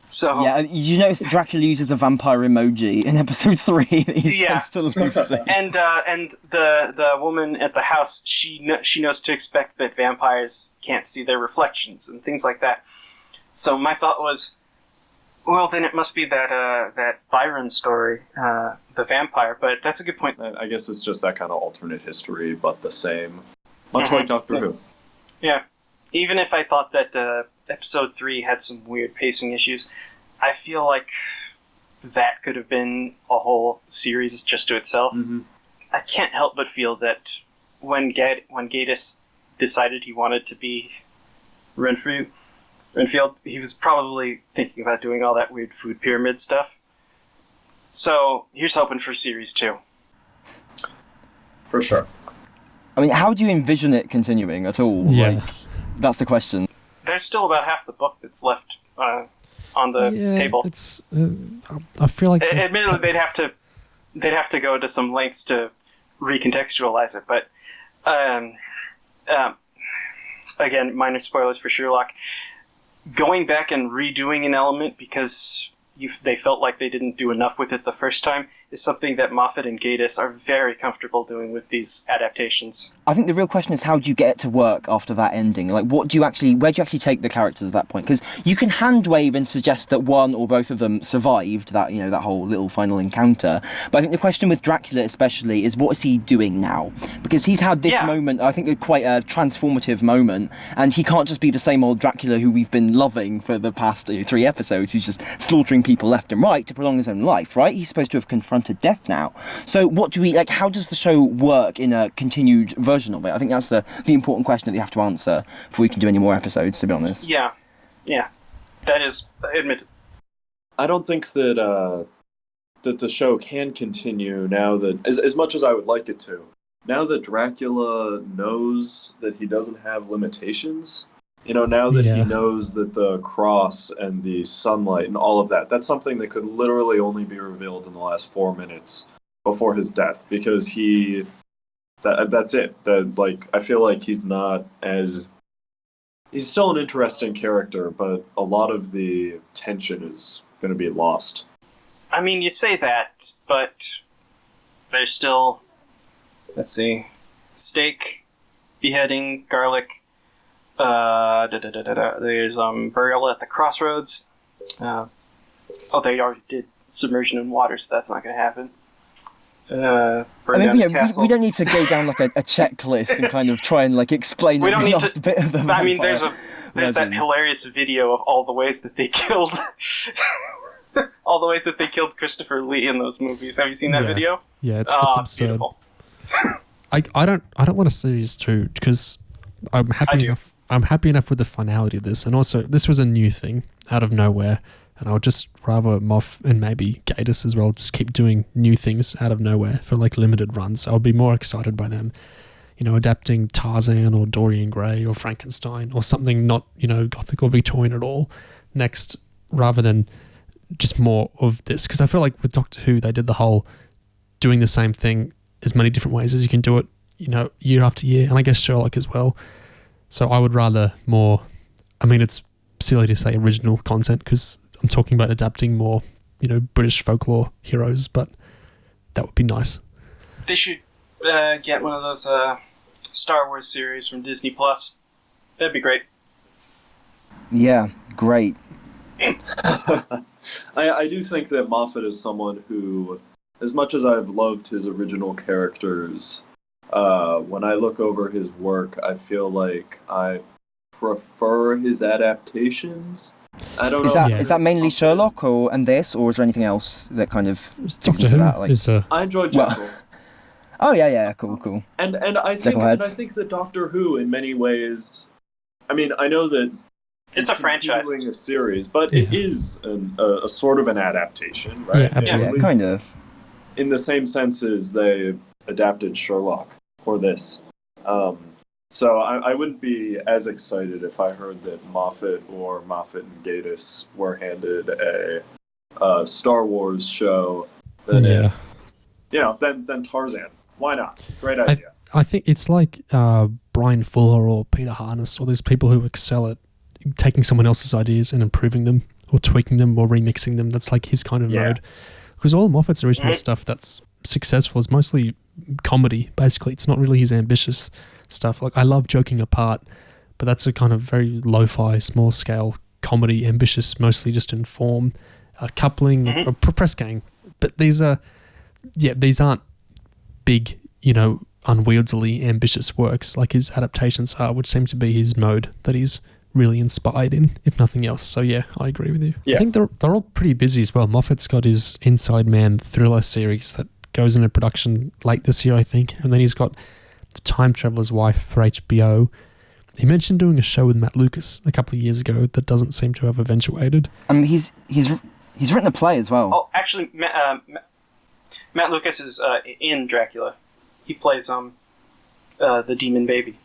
So Yeah, you notice that Dracula uses a vampire emoji in episode 3. He's supposed to lose it. and the woman at the house, she knows to expect that vampires can't see their reflections and things like that. So my thought was, well, then it must be that Byron story, the vampire. But that's a good point. I guess it's just that kind of alternate history, but the same. Much like Doctor Who. Yeah. Even if I thought that episode 3 had some weird pacing issues, I feel like that could have been a whole series just to itself. Mm-hmm. I can't help but feel that when Gatiss decided he wanted to be Renfield, he was probably thinking about doing all that weird food pyramid stuff. So here's hoping for series 2. For sure. I mean, how do you envision it continuing at all? Yeah. Like, that's the question. There's still about half the book that's left on the table. It's. I feel like. Admittedly, they'd have to go to some lengths to recontextualize it, but again, minor spoilers for Sherlock. Going back and redoing an element because they felt like they didn't do enough with it the first time is something that Moffat and Gatiss are very comfortable doing with these adaptations. I think the real question is, how do you get it to work after that ending? Like, where do you actually take the characters at that point? Because you can hand wave and suggest that one or both of them survived that, that whole little final encounter. But I think the question with Dracula especially is, what is he doing now? Because he's had this moment, I think quite a transformative moment, and he can't just be the same old Dracula who we've been loving for the past 3 episodes, who's just slaughtering people left and right to prolong his own life, right? He's supposed to have confronted death now. So how does the show work in a continued version of it? I think that's the important question that you have to answer before we can do any more episodes, to be honest. Yeah. That is admitted. I don't think that that the show can continue now that, as much as I would like it to, now that Dracula knows that he doesn't have limitations, now that he knows that the cross and the sunlight and all of that's something that could literally only be revealed in the last 4 minutes before his death, because that's it. I feel like he's still an interesting character, but a lot of the tension is going to be lost. I mean, you say that, but there's still, let's see, steak, beheading, garlic. There's burial at the crossroads. They already did submersion in water, so that's not going to happen. Burn down his castle. We don't need to go down like a checklist and kind of try and explain we don't the need last to. bit of the I mean, there's legend. that hilarious video of all the ways that they killed, all the ways that they killed Christopher Lee in those movies. Have you seen that video? Yeah, it's absurd. Beautiful. I don't want a series 2 because I'm happy enough. I'm happy enough with the finality of this, and also this was a new thing out of nowhere, and I would just rather Moff and maybe Gatiss as well just keep doing new things out of nowhere for limited runs. I would be more excited by them, adapting Tarzan or Dorian Gray or Frankenstein or something not Gothic or Victorian at all next, rather than just more of this. Because I feel like with Doctor Who they did the whole doing the same thing as many different ways as you can do it, year after year, and I guess Sherlock as well. So I would rather more, I mean, it's silly to say original content because I'm talking about adapting more, British folklore heroes, but that would be nice. They should get one of those Star Wars series from Disney Plus. That'd be great. Yeah, great. I do think that Moffat is someone who, as much as I've loved his original characters, when I look over his work, I feel like I prefer his adaptations. I don't know. Is that mainly Sherlock or is there anything else that kind of Doctor Who that? I enjoy Jekyll. Oh yeah, cool. And I think that Doctor Who, in many ways, I mean, I know that it's a franchise, doing a series, but it is a sort of an adaptation, right? Yeah, absolutely. Yeah, kind of. In the same sense as they adapted Sherlock for this. So I wouldn't be as excited if I heard that Moffat and Gatiss were handed a Star Wars show than than Tarzan. Why not? Great idea. I think it's like Brian Fuller or Peter Harness, or these people who excel at taking someone else's ideas and improving them, or tweaking them, or remixing them. That's like his kind of mode. Because all of Moffat's original stuff that's successful is mostly comedy, basically. It's not really his ambitious stuff. Like, I love Joking Apart, but that's a kind of very lo-fi, small-scale comedy, ambitious, mostly just in form, coupling, or press gang. But these aren't big, unwieldily ambitious works like his adaptations are, which seem to be his mode that he's really inspired in, if nothing else. So yeah, I agree with you. Yeah. I think they're all pretty busy as well. Moffat's got his Inside Man thriller series that goes into production late this year, I think, and then he's got The Time Traveler's Wife for HBO. He mentioned doing a show with Matt Lucas a couple of years ago that doesn't seem to have eventuated. He's written a play as well. Oh, actually, Matt Lucas is in Dracula. He plays the demon baby.